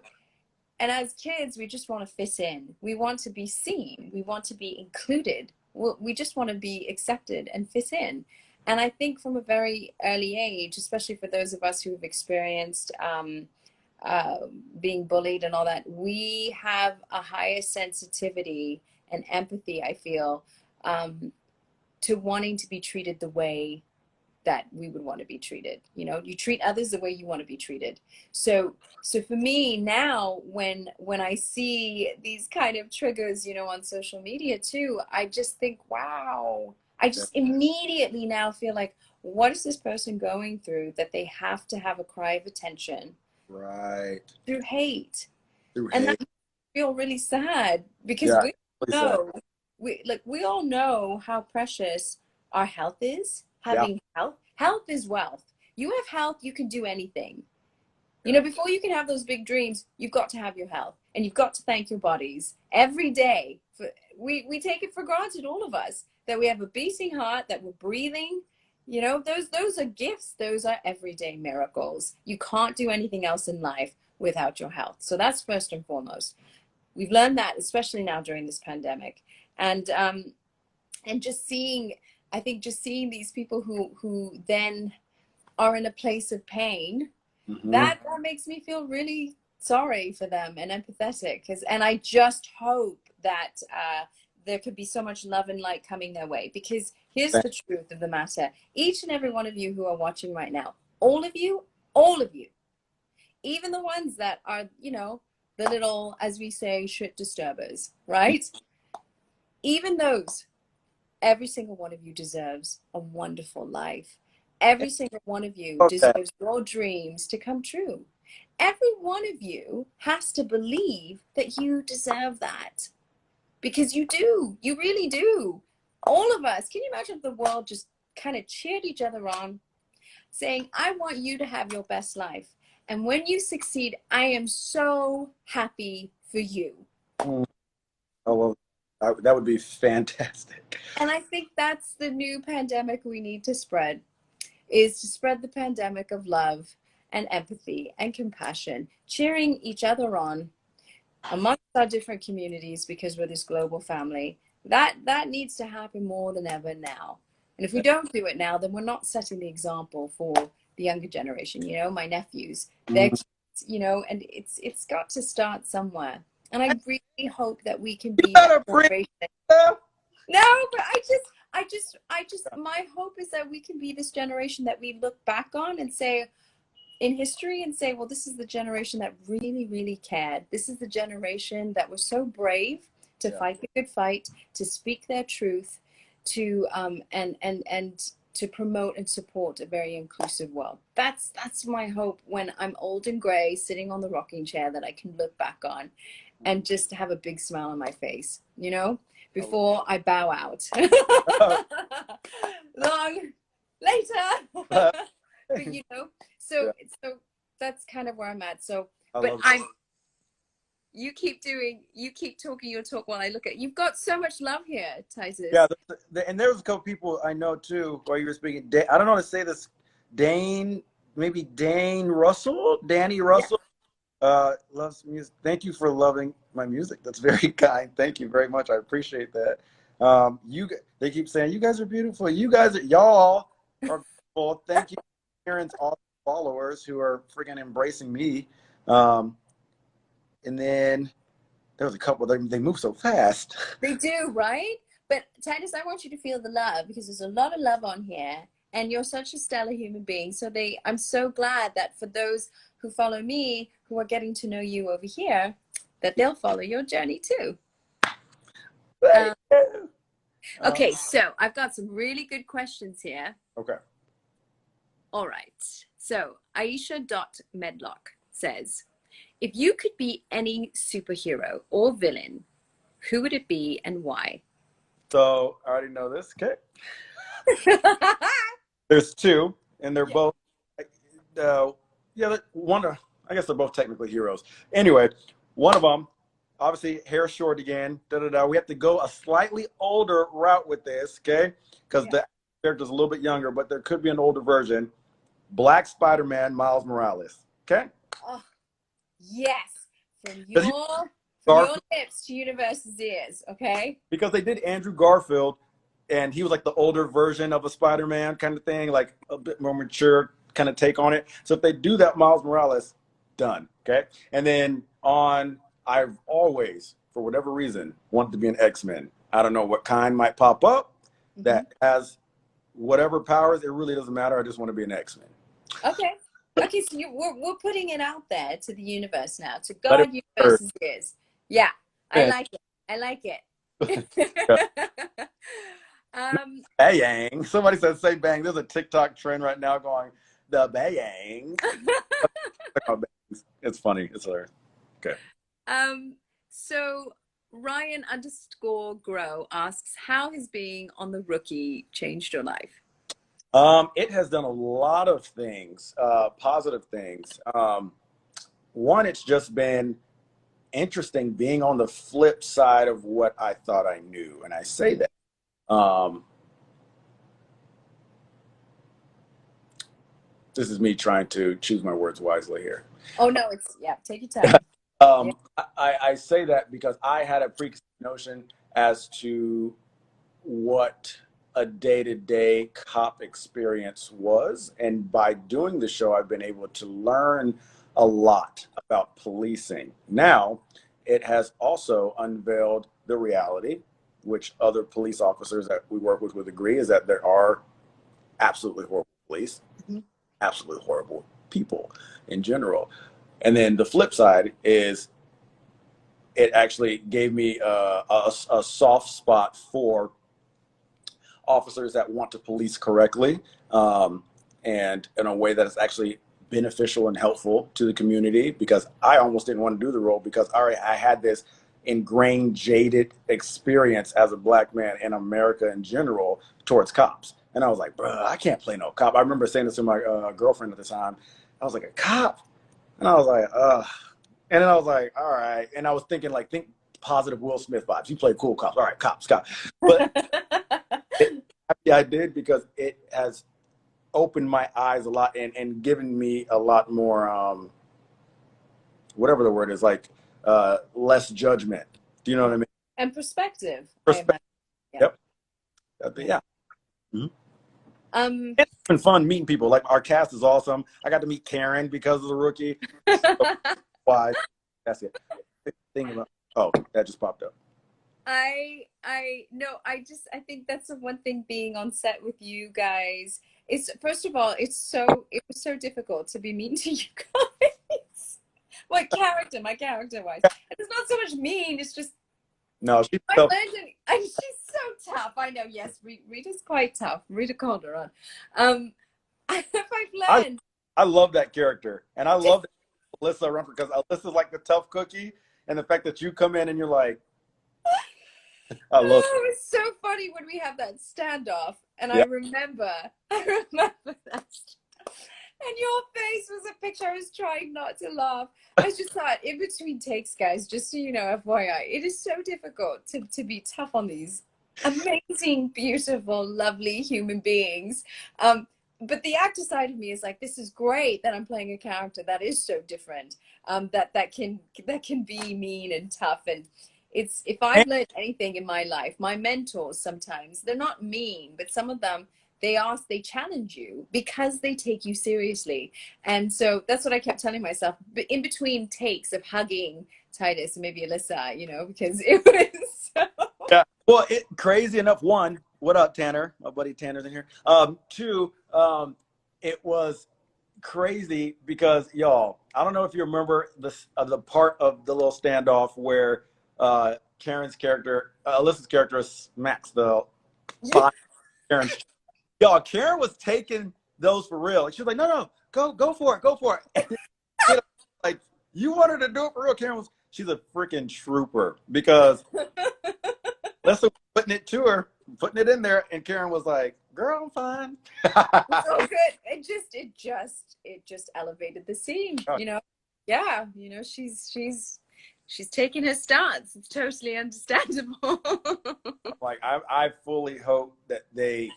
A: and as kids, we just want to fit in. We want to be seen. We want to be included. We just want to be accepted and fit in. And I think from a very early age, especially for those of us who have experienced uh, being bullied and all that, we have a higher sensitivity and empathy, I feel, to wanting to be treated the way that we would want to be treated. You know, you treat others the way you want to be treated. So for me now, when I see these kind of triggers, you know, on social media too, I just think, wow, I just immediately now feel like, what is this person going through that they have to have a cry of attention
C: Right.
A: through hate?
C: Through
A: And that
C: hate.
A: makes me feel really sad because
C: Yeah. Really sad.
A: we all know how precious our health is.
C: Yeah.
A: Having health is wealth. You have health, you can do anything. You
C: Yeah.
A: know, before you can have those big dreams, you've got to have your health, and you've got to thank your bodies every day. We take it for granted, all of us, that we have a beating heart, that we're breathing. You know, those are gifts. Those are everyday miracles. You can't do anything else in life without your health. So that's first and foremost. We've learned that, especially now during this pandemic. And just seeing, I think just seeing these people who then are in a place of pain, that makes me feel really sorry for them and empathetic. And I just hope that there could be so much love and light coming their way, because here's the truth of the matter. Each and every one of you who are watching right now, all of you, even the ones that are, you know, the little, as we say, shit disturbers, right? Even those, every single one of you deserves a wonderful life. Every single one of you deserves your dreams to come true. Every one of you has to believe that you deserve that, because you do. You really do. All of us. Can you imagine if the world just kind of cheered each other on, saying, I want you to have your best life. And when you succeed, I am so happy for you.
C: Oh, well, that would be fantastic.
A: And I think that's the new pandemic we need to spread, is to spread the pandemic of love and empathy and compassion, cheering each other on amongst our different communities, because we're this global family. That needs to happen more than ever now. And if we don't do it now, then we're not setting the example for the younger generation. You know, my nephews, their kids, you know, and it's got to start somewhere. And I really hope that we can be that generation. No, but I just, my hope is that we can be this generation that we look back on and say, in history, and say, well, this is the generation that really, really cared. This is the generation that was so brave to fight the good fight, to speak their truth, to and to promote and support a very inclusive world. That's my hope when I'm old and gray, sitting on the rocking chair, that I can look back on and just have a big smile on my face, you know, before I bow out. Long later. But you know, so that's kind of where I'm at. So, but you keep talking your talk while I look at. You've got so much love here, Titus.
C: Yeah, and there was a couple people I know too while you were speaking. I don't know how to say this. Danny Russell. Loves music. Thank you for loving my music. That's very kind. Thank you very much. I appreciate that. They keep saying you guys are beautiful. Y'all are beautiful. Thank you, parents, all followers who are freaking embracing me. And then there was a couple. They move so fast.
A: They do, right? But Titus, I want you to feel the love, because there's a lot of love on here, and you're such a stellar human being. So I'm so glad that for those who follow me, who are getting to know you over here, that they'll follow your journey too. Okay, so I've got some really good questions here.
C: Okay.
A: All right. So Aisha.Medlock says, if you could be any superhero or villain, who would it be and why?
C: So I already know this. Okay. There's two, and they're both. I guess they're both technically heroes. Anyway, one of them, obviously hair short again. We have to go a slightly older route with this, okay? Because the character's a little bit younger, but there could be an older version. Black Spider-Man, Miles Morales. Okay.
A: Oh, yes, from your lips to universe's ears. Okay.
C: Because they did Andrew Garfield, and he was like the older version of a Spider-Man kind of thing, like a bit more mature kind of take on it. So if they do that, Miles Morales, done. Okay. And then I've always, for whatever reason, wanted to be an X-Men. I don't know what kind might pop up that has whatever powers. It really doesn't matter. I just want to be an X-Men.
A: Okay. Okay. So we're putting it out there to the universe now, to God, universe's ears. Yeah. I like it. I like it.
C: Bang. Somebody said say bang. There's a TikTok trend right now going, the bang. It's funny. It's hilarious. Okay.
A: So Ryan_Grow asks, how has being on The Rookie changed your life?
C: It has done a lot of things, positive things. One, it's just been interesting being on the flip side of what I thought I knew. And I say that. This is me trying to choose my words wisely here.
A: Oh, no, take your time. Yeah.
C: I say that because I had a preconceived notion as to what a day-to-day cop experience was. And by doing the show, I've been able to learn a lot about policing. Now, it has also unveiled the reality, which other police officers that we work with would agree, is that there are absolutely horrible police, absolutely horrible people in general. And then the flip side is it actually gave me a soft spot for officers that want to police correctly, and in a way that is actually beneficial and helpful to the community, because I almost didn't want to do the role because I had this ingrained, jaded experience as a black man in America in general towards cops. And I was like, bruh, I can't play no cop. I remember saying this to my girlfriend at the time. I was like, a cop? And I was like, ugh. And then I was like, all right. And I was thinking, like, think positive Will Smith vibes. You play cool cops. All right, cops, cops. But yeah, I did, because it has opened my eyes a lot and given me a lot more, whatever the word is, like less judgment. Do you know what I mean?
A: And perspective.
C: Perspective.
A: Yeah.
C: Yep. Yeah. Mhm.
A: Um,
C: It's been fun meeting people. Like, our cast is awesome. I got to meet Karen because of the rookie. So, why? That's it. Thinking about. Oh, that just popped up.
A: I think that's the one thing being on set with you guys. It's, first of all, it was so difficult to be mean to you guys. My character wise. It's not so much mean, it's just
C: No, she's
A: I
C: tough.
A: learned, and she's so tough. I know, yes, Rita's quite tough. Rita Calderon. Um, I've learned.
C: I love that character, and I love that Alyssa Rumford, because Alyssa's like the tough cookie, and the fact that you come in and you're like, I love it.
A: Oh, it's so funny when we have that standoff, and
C: Yeah.
A: I remember that. And your face was a picture. I was trying not to laugh. I just thought, in between takes, guys, just so you know, FYI, it is so difficult to be tough on these amazing, beautiful, lovely human beings. But the actor side of me is like, this is great that I'm playing a character that is so different, that can be mean and tough. And it's, if I've learned anything in my life, my mentors sometimes, they're not mean, but some of them, they challenge you because they take you seriously. And so that's what I kept telling myself, but in between takes of hugging Titus and maybe Alyssa, because it was so...
C: Yeah. Well, crazy enough, one, what up, Tanner? My buddy Tanner's in here. Two, it was crazy because, y'all, I don't know if you remember the part of the little standoff where Karen's character, Alyssa's character, smacks the spine. Karen's. Y'all, Karen was taking those for real. Like, she was like, no, go for it. And, like, you want her to do it for real. She's a freaking trooper, because Lessa putting it to her, putting it in there, and Karen was like, girl, I'm fine.
A: So good. It just elevated the scene, Yeah, she's taking her stance. It's totally understandable.
C: Like, I fully hope that they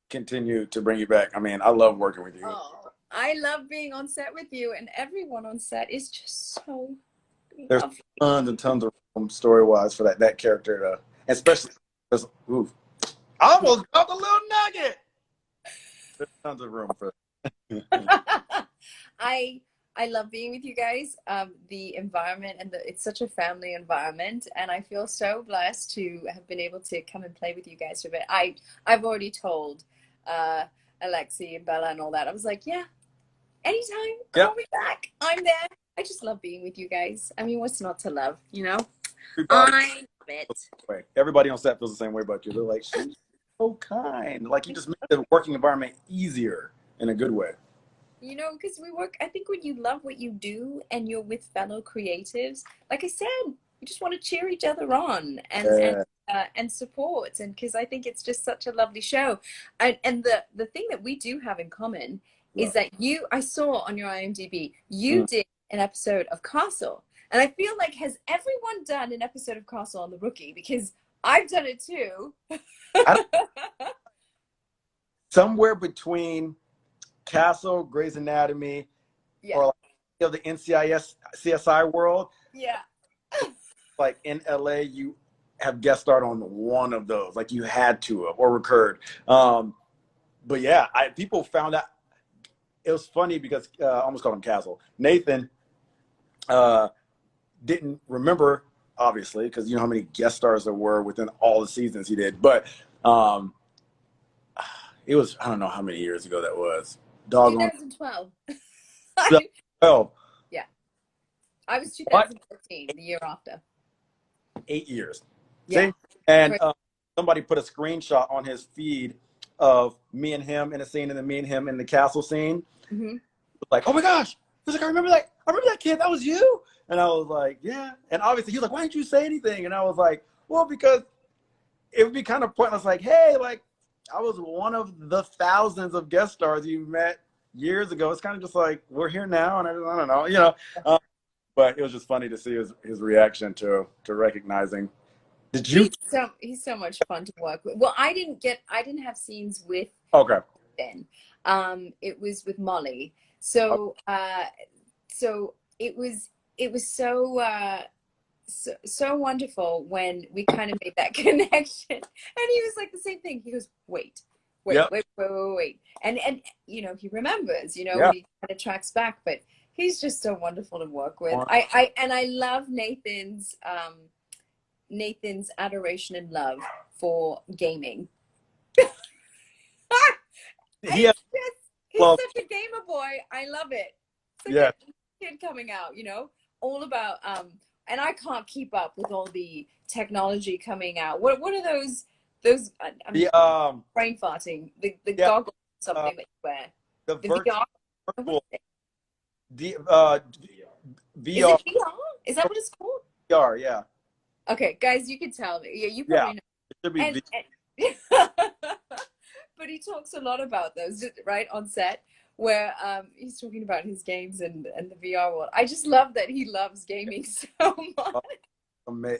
C: continue to bring you back. I mean, I love working with you.
A: Oh, I love being on set with you, and everyone on set is just so
C: There's
A: lovely.
C: tons and tons of room story-wise for that character to, especially because, I almost dropped a little nugget. There's tons of room for that.
A: I love being with you guys. The environment, and it's such a family environment, and I feel so blessed to have been able to come and play with you guys for a bit. I've already told Alexi and Bella and all that. I was like, yeah, anytime, call me back. I'm there. I just love being with you guys. I mean, what's not to love, I love it.
C: Everybody on set feels the same way about you. They're like, she's so kind. Like, you just make the working environment easier in a good way.
A: Because I think when you love what you do and you're with fellow creatives, like I said, you just want to cheer each other on and support. And because I think it's just such a lovely show. And the thing that we do have in common is that I saw on your IMDb, you did an episode of Castle. And I feel like, has everyone done an episode of Castle on The Rookie? Because I've done it too.
C: Somewhere between Castle, Grey's Anatomy, or the NCIS, CSI world.
A: Yeah.
C: Like in LA, you have guest starred on one of those. Like you had to have or recurred. But yeah, people found out. It was funny because I almost called him Castle. Nathan didn't remember, obviously, because you know how many guest stars there were within all the seasons he did. But it was, I don't know how many years ago that was. Doggone.
A: 2012.
C: 12.
A: Yeah. I was
C: What?
A: 2014, the year after.
C: 8 years.
A: Yeah.
C: See? And somebody put a screenshot on his feed of me and him in a scene and then me and him in the castle scene.
A: Mm-hmm.
C: Like, oh my gosh. He was like, I remember that kid. That was you. And I was like, yeah. And obviously he was like, why didn't you say anything? And I was like, well, because it would be kind of pointless. Like, hey, like I was one of the thousands of guest stars you met years ago. It's kind of just like, we're here now. And I don't know, you know. But it was just funny to see his reaction to recognizing. Did you?
A: He's so much fun to work with. Well, I didn't have scenes with
C: Okay.
A: Ben. It was with Molly. So so it was so wonderful when we kind of made that connection. And he was like the same thing. He goes, wait.
C: Yep.
A: Wait. And you know, he remembers, you know,
C: Yeah.
A: when he kind of tracks back, but he's just so wonderful to work with. I love Nathan's adoration and love for gaming. He's such a gamer boy. I love it. It's like a kid coming out, you know, all about and I can't keep up with all the technology coming out. What are those brain farting, the goggles or something that you wear.
C: The
A: VR.
C: VR.
A: Is it VR? Is that what it's called?
C: VR, yeah.
A: Okay, guys, you can tell me. Yeah, you probably know.
C: It should be
A: But he talks a lot about those, right, on set, where he's talking about his games and the VR world. I just love that he loves gaming so much.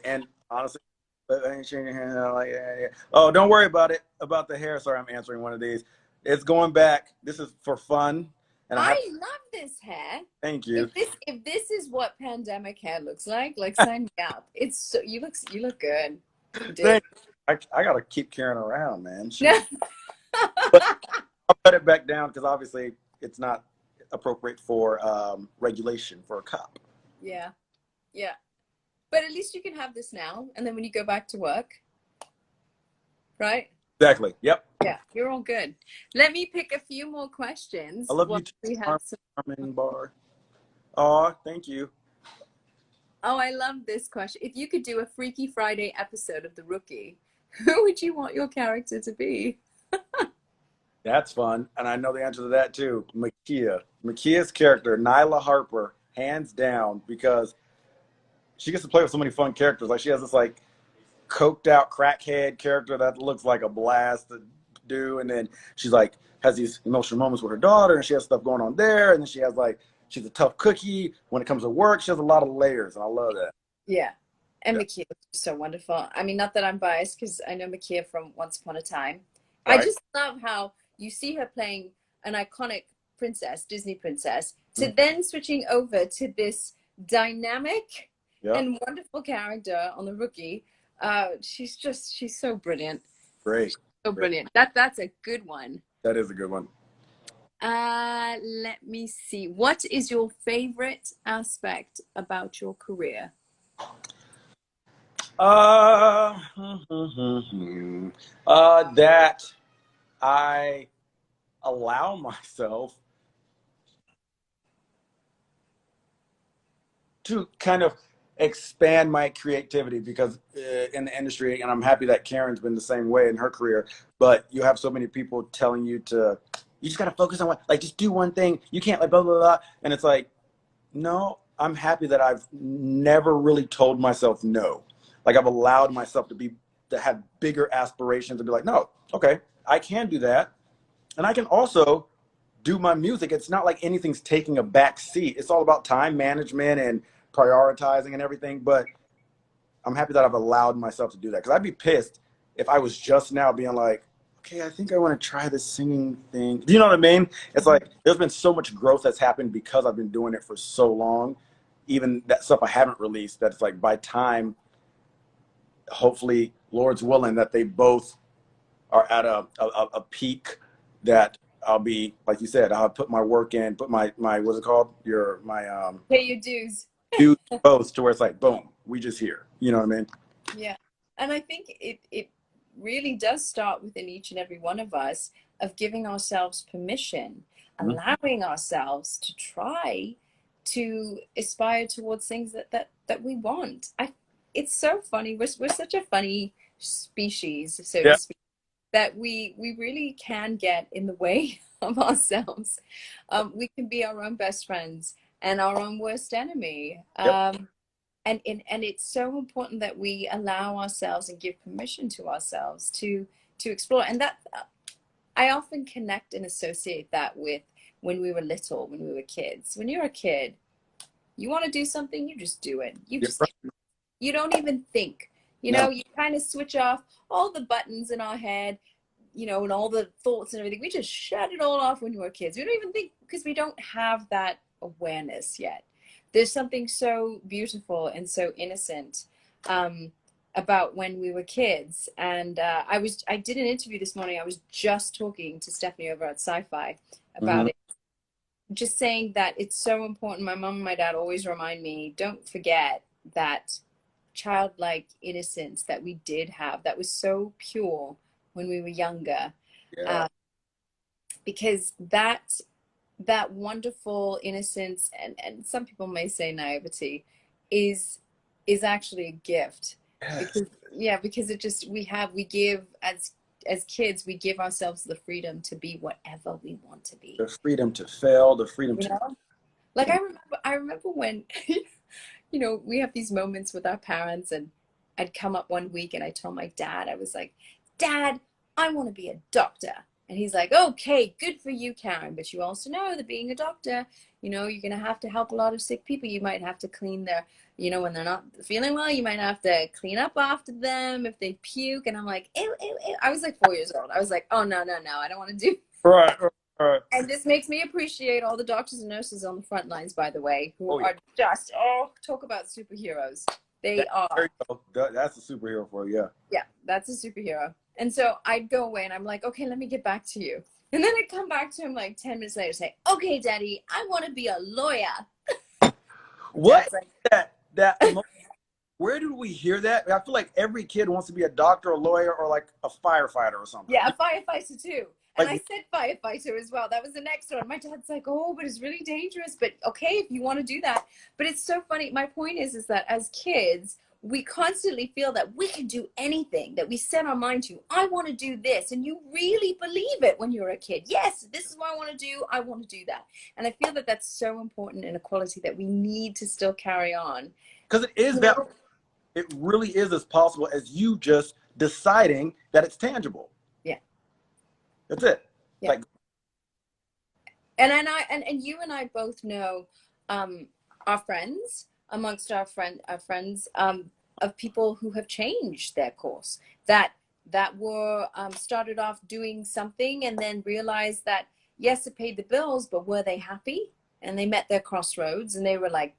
C: And honestly, I ain't shaking your hand out like, yeah. Oh, don't worry about it. About the hair. Sorry, I'm answering one of these. It's going back. This is for fun. And
A: I love this hair.
C: Thank you.
A: If this is what pandemic hair looks like sign me up. It's so you look good.
C: I gotta keep carrying around, man. But I'll cut it back down because obviously it's not appropriate for regulation for a cop.
A: Yeah. But at least you can have this now, and then when you go back to work, right?
C: Exactly. Yep.
A: Yeah, you're all good. Let me pick a few more questions.
C: I love you too, Carmen Bar. Oh, thank you.
A: Oh, I love this question. If you could do a Freaky Friday episode of The Rookie, who would you want your character to be?
C: That's fun. And I know the answer to that too. Makia's character, Nyla Harper, hands down, because she gets to play with so many fun characters. Like she has this like coked out crackhead character that looks like a blast to do. And then she's like, has these emotional moments with her daughter and she has stuff going on there. And then she has like, she's a tough cookie. When it comes to work, she has a lot of layers. And I love that.
A: Yeah. And Makia is so wonderful. I mean, not that I'm biased because I know Makia from Once Upon a Time. Right. I just love how you see her playing an iconic princess, Disney princess, to then switching over to this dynamic and wonderful character on The Rookie. She's so brilliant.
C: Great.
A: So brilliant. That's a good one.
C: That is a good one.
A: Let me see. What is your favorite aspect about your career?
C: That I allow myself to kind of expand my creativity because in the industry, and I'm happy that Karen's been the same way in her career, but you have so many people telling you you just got to focus on just do one thing. You can't blah, blah, blah. And it's like, no, I'm happy that I've never really told myself no. Like I've allowed myself to have bigger aspirations and be like, no, okay, I can do that. And I can also do my music. It's not like anything's taking a back seat. It's all about time management and prioritizing and everything. But I'm happy that I've allowed myself to do that. Because I'd be pissed if I was just now being like, okay, I think I want to try this singing thing. Do you know what I mean? It's like there's been so much growth that's happened because I've been doing it for so long even that stuff I haven't released, that's like by time, hopefully, Lord's willing, that they both are at a peak that I'll be, like you said, I'll put my work in, put my what's it called?
A: Pay your dues.
C: Do both to where it's like, boom, we just here. You know what I mean?
A: Yeah. And I think it really does start within each and every one of us of giving ourselves permission,
C: Mhm.
A: allowing ourselves to try to aspire towards things that we want. It's so funny. We're such a funny species, so
C: Yeah.
A: to speak, that we really can get in the way of ourselves. We can be our own best friends and our own worst enemy.
C: Yep.
A: And it's so important that we allow ourselves and give permission to ourselves to explore. And that I often connect and associate that with when we were little, when we were kids. When you're a kid, you want to do something, you just do it.
C: Yeah, right.
A: You don't even think.
C: No.
A: You kind of switch off all the buttons in our head, and all the thoughts and everything. We just shut it all off when we were kids. We don't even think, because we don't have that awareness yet. There's something so beautiful and so innocent about when we were kids. And I did an interview this morning. I was just talking to Stephanie over at Sci-Fi about
C: Mhm.
A: it, just saying that it's so important. My mom and my dad always remind me, don't forget that childlike innocence that we did have, that was so pure when we were younger.
C: Yeah.
A: Because that wonderful innocence, and some people may say naivety, is actually a gift.
C: Yes.
A: Because it just, we give, as kids, we give ourselves the freedom to be whatever we want to be.
C: The freedom to fail, the freedom
A: You
C: to.
A: know? Like I remember when we have these moments with our parents, and I'd come up one week and I told my dad, I was like, Dad, I want to be a doctor. And he's like, okay, good for you, Karen. But you also know that being a doctor, you're going to have to help a lot of sick people. You might have to clean their, when they're not feeling well, you might have to clean up after them if they puke. And I'm like, ew, ew, ew. I was like 4 years old. I was like, oh, no, I don't want to do.
C: Right. Right.
A: And this makes me appreciate all the doctors and nurses on the front lines, by the way, who
C: Yeah.
A: are just, talk about superheroes. They are.
C: There you go. That's a superhero for you. Yeah.
A: Yeah, that's a superhero. And so I'd go away and I'm like, okay, let me get back to you. And then I'd come back to him like 10 minutes later, say, okay, Daddy, I want to be a lawyer.
C: What?
A: Like,
C: that where did we hear that? I feel like every kid wants to be a doctor, a lawyer, or like a firefighter or something.
A: yeah, a firefighter too. And
C: Like,
A: I said firefighter as well. That was the next one. My dad's like, oh, but it's really dangerous. But okay, if you want to do that. But it's so funny. My point is that as kids, we constantly feel that we can do anything that we set our mind to. I want to do this. And you really believe it when you're a kid. Yes, this is what I want to do. I want to do that. And I feel that that's so important in a quality that we need to still carry on.
C: because it is that. It really is as possible as you just deciding that it's tangible.
A: Yeah.
C: That's it.
A: Yeah.
C: Like,
A: and you and I both know our friends, amongst our friends, of people who have changed their course, that were started off doing something and then realized that yes, it paid the bills, but were they happy? And they met their crossroads and they were like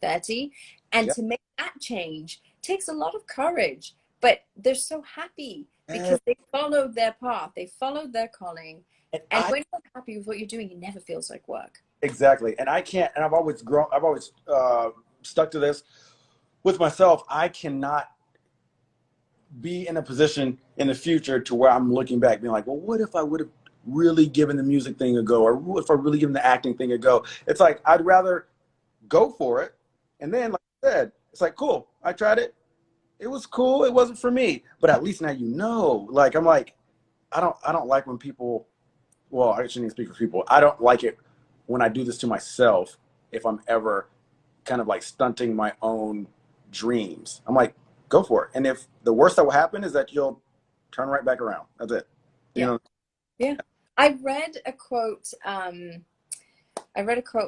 A: 30, and
C: yep.
A: to make that change takes a lot of courage, but they're so happy because they followed their path, they followed their calling. And when you're happy with what you're doing, it never feels like work.
C: Exactly. And I've always stuck to this with myself. I cannot be in a position in the future to where I'm looking back being like, well, what if I would have really given the music thing a go? Or what if I really given the acting thing a go? It's like, I'd rather go for it. And then, like I said, it's like, cool, I tried it. It was cool. It wasn't for me. But at least now like, I'm like, I don't like when people, well, I shouldn't even speak for people. I don't like it when I do this to myself if I'm ever kind of like stunting my own dreams. I'm like, go for it. And if the worst that will happen is that you'll turn right back around. That's it.
A: Yeah. I read a quote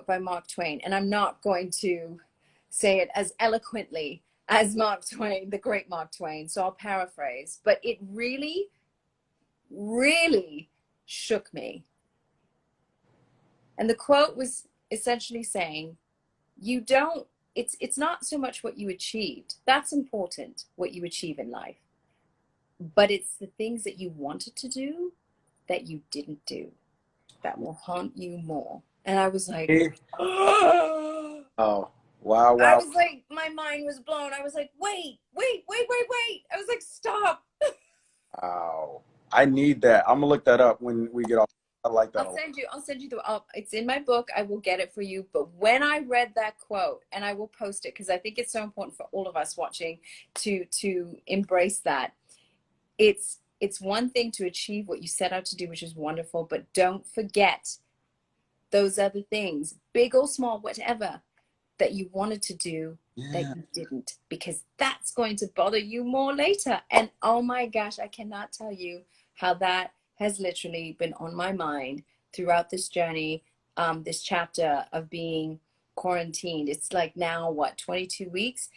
A: by Mark Twain, and I'm not going to say it as eloquently as Mark Twain, the great Mark Twain, so I'll paraphrase, but it really, really shook me. And the quote was essentially saying, you don't it's not so much what you achieved. That's important, what you achieve in life. But it's the things that you wanted to do that you didn't do that will haunt you more. And I was like,
C: Oh, wow,
A: I
C: wow.
A: was like, my mind was blown. I was like, wait. I was like, stop.
C: Wow. I need that. I'm gonna look that up when we get off. I like that a lot.
A: I'll send you it's in my book. I will get it for you. But when I read that quote, and I will post it because I think it's so important for all of us watching to embrace that. It's one thing to achieve what you set out to do, which is wonderful, but don't forget those other things, big or small, whatever, that you wanted to do that
C: Yeah.
A: you didn't, because that's going to bother you more later. And oh my gosh, I cannot tell you how that has literally been on my mind throughout this journey, this chapter of being quarantined. It's like now, what, 22 weeks?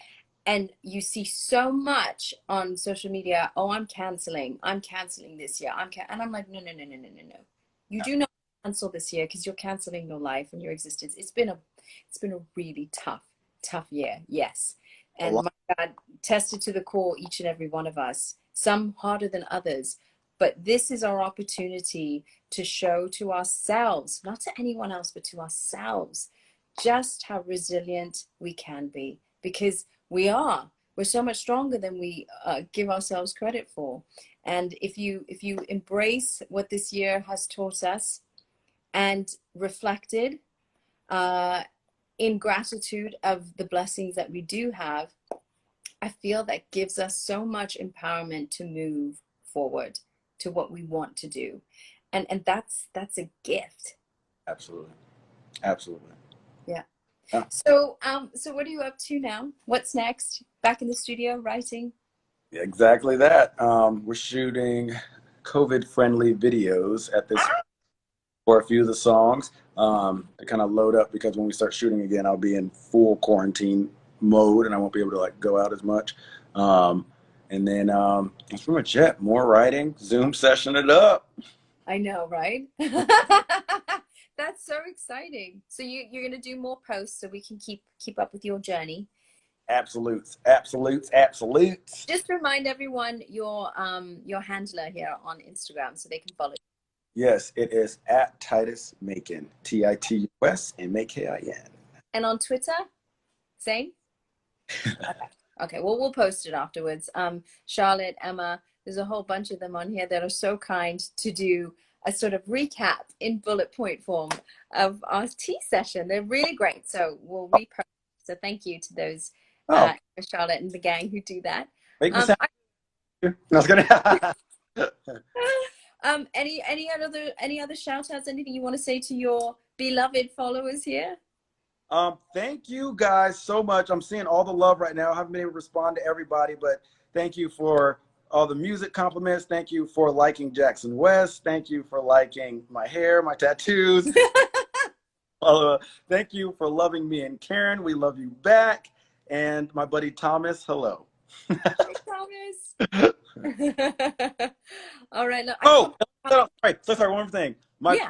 A: And you see so much on social media. Oh, I'm canceling this year. And I'm like, no. You do not cancel this year, because you're canceling your life and your existence. It's been a really tough year. Yes. And my God, tested to the core, each and every one of us, some harder than others. But this is our opportunity to show to ourselves, not to anyone else, but to ourselves, just how resilient we can be, because we're so much stronger than we give ourselves credit for. And if you embrace what this year has taught us and reflected in gratitude of the blessings that we do have, I feel that gives us so much empowerment to move forward to what we want to do. And that's a gift.
C: Absolutely.
A: Yeah.
C: Yeah.
A: So what are you up to now? What's next? Back in the studio writing?
C: Exactly that. We're shooting COVID-friendly videos at this for a few of the songs to kind of load up, because when we start shooting again, I'll be in full quarantine mode and I won't be able to like go out as much. And then that's pretty much it. More writing, Zoom session it up.
A: I know, right? That's so exciting. So you're gonna do more posts so we can keep up with your journey.
C: Absolutes.
A: Just remind everyone your handler here on Instagram so they can follow you.
C: Yes, it is at Titus Makin, TITUSMAKIN.
A: And on Twitter, same? Okay. Well, we'll post it afterwards. Charlotte, Emma, there's a whole bunch of them on here that are so kind to do a sort of recap in bullet point form of our tea session. They're really great. So we'll repost. So thank you to those Charlotte and the gang who do that.
C: Make me sound. I was gonna.
A: Any other shout outs? Anything you want to say to your beloved followers here?
C: Thank you guys so much. I'm seeing all the love right now. I haven't been able to respond to everybody, but thank you for all the music compliments. Thank you for liking Jackson West. Thank you for liking my hair, my tattoos. Thank you for loving me and Karen. We love you back. And my buddy Thomas, hello.
A: Hey, Thomas. All right. Look,
C: sorry. One more thing. My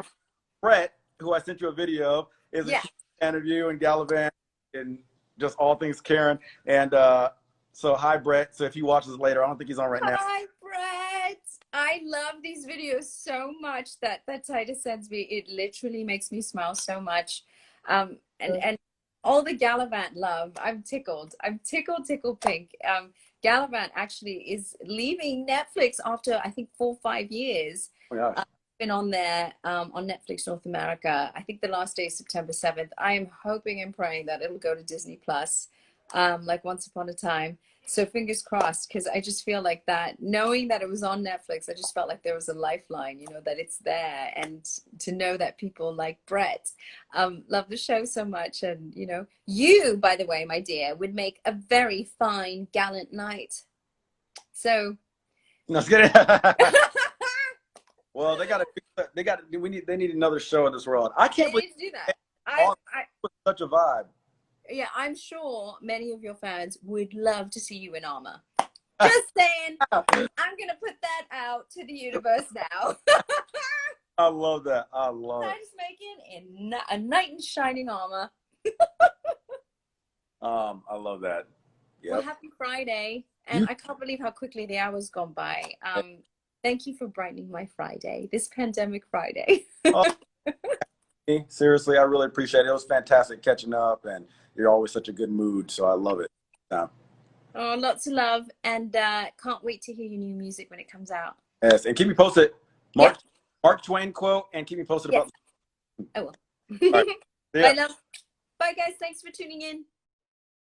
C: Brett, who I sent you a video of, is a huge fan of you and Gallivant and just all things Karen. And so hi, Brett. So if he watches later, I don't think he's on right now.
A: Hi, Brett. I love these videos so much that Titus sends me. It literally makes me smile so much. And all the Gallivant love. I'm tickled pink. Gallivant actually is leaving Netflix after I think 4 or 5 years.
C: Oh, yeah.
A: Been on there on Netflix North America. I think the last day is September 7th. I am hoping and praying that it'll go to Disney Plus, like Once Upon a Time. So fingers crossed, because I just feel like that, knowing that it was on Netflix, I just felt like there was a lifeline, that it's there. And to know that people like Brett love the show so much. And, you, by the way, my dear, would make a very fine gallant knight. So.
C: No, it's good. Well, they need another show in this world. I can't believe
A: do that. I
C: such a vibe.
A: Yeah, I'm sure many of your fans would love to see you in armor. Just saying, I'm gonna put that out to the universe now.
C: I love that. I love it.
A: Titus Makin in a knight in shining armor.
C: I love that.
A: Well,
C: Yep.
A: happy Friday. And I can't believe how quickly the hour's gone by. Thank you for brightening my Friday, this pandemic Friday.
C: Oh, seriously, I really appreciate it. It was fantastic catching up, and you're always such a good mood, so I love it. Yeah.
A: Oh, lots of love, and can't wait to hear your new music when it comes out.
C: Yes, and keep me posted.
A: Yep.
C: Mark Twain quote, and keep me posted
A: Yes.
C: about.
A: I will.
C: All right. See ya.
A: Bye, love. Bye, guys. Thanks for tuning in.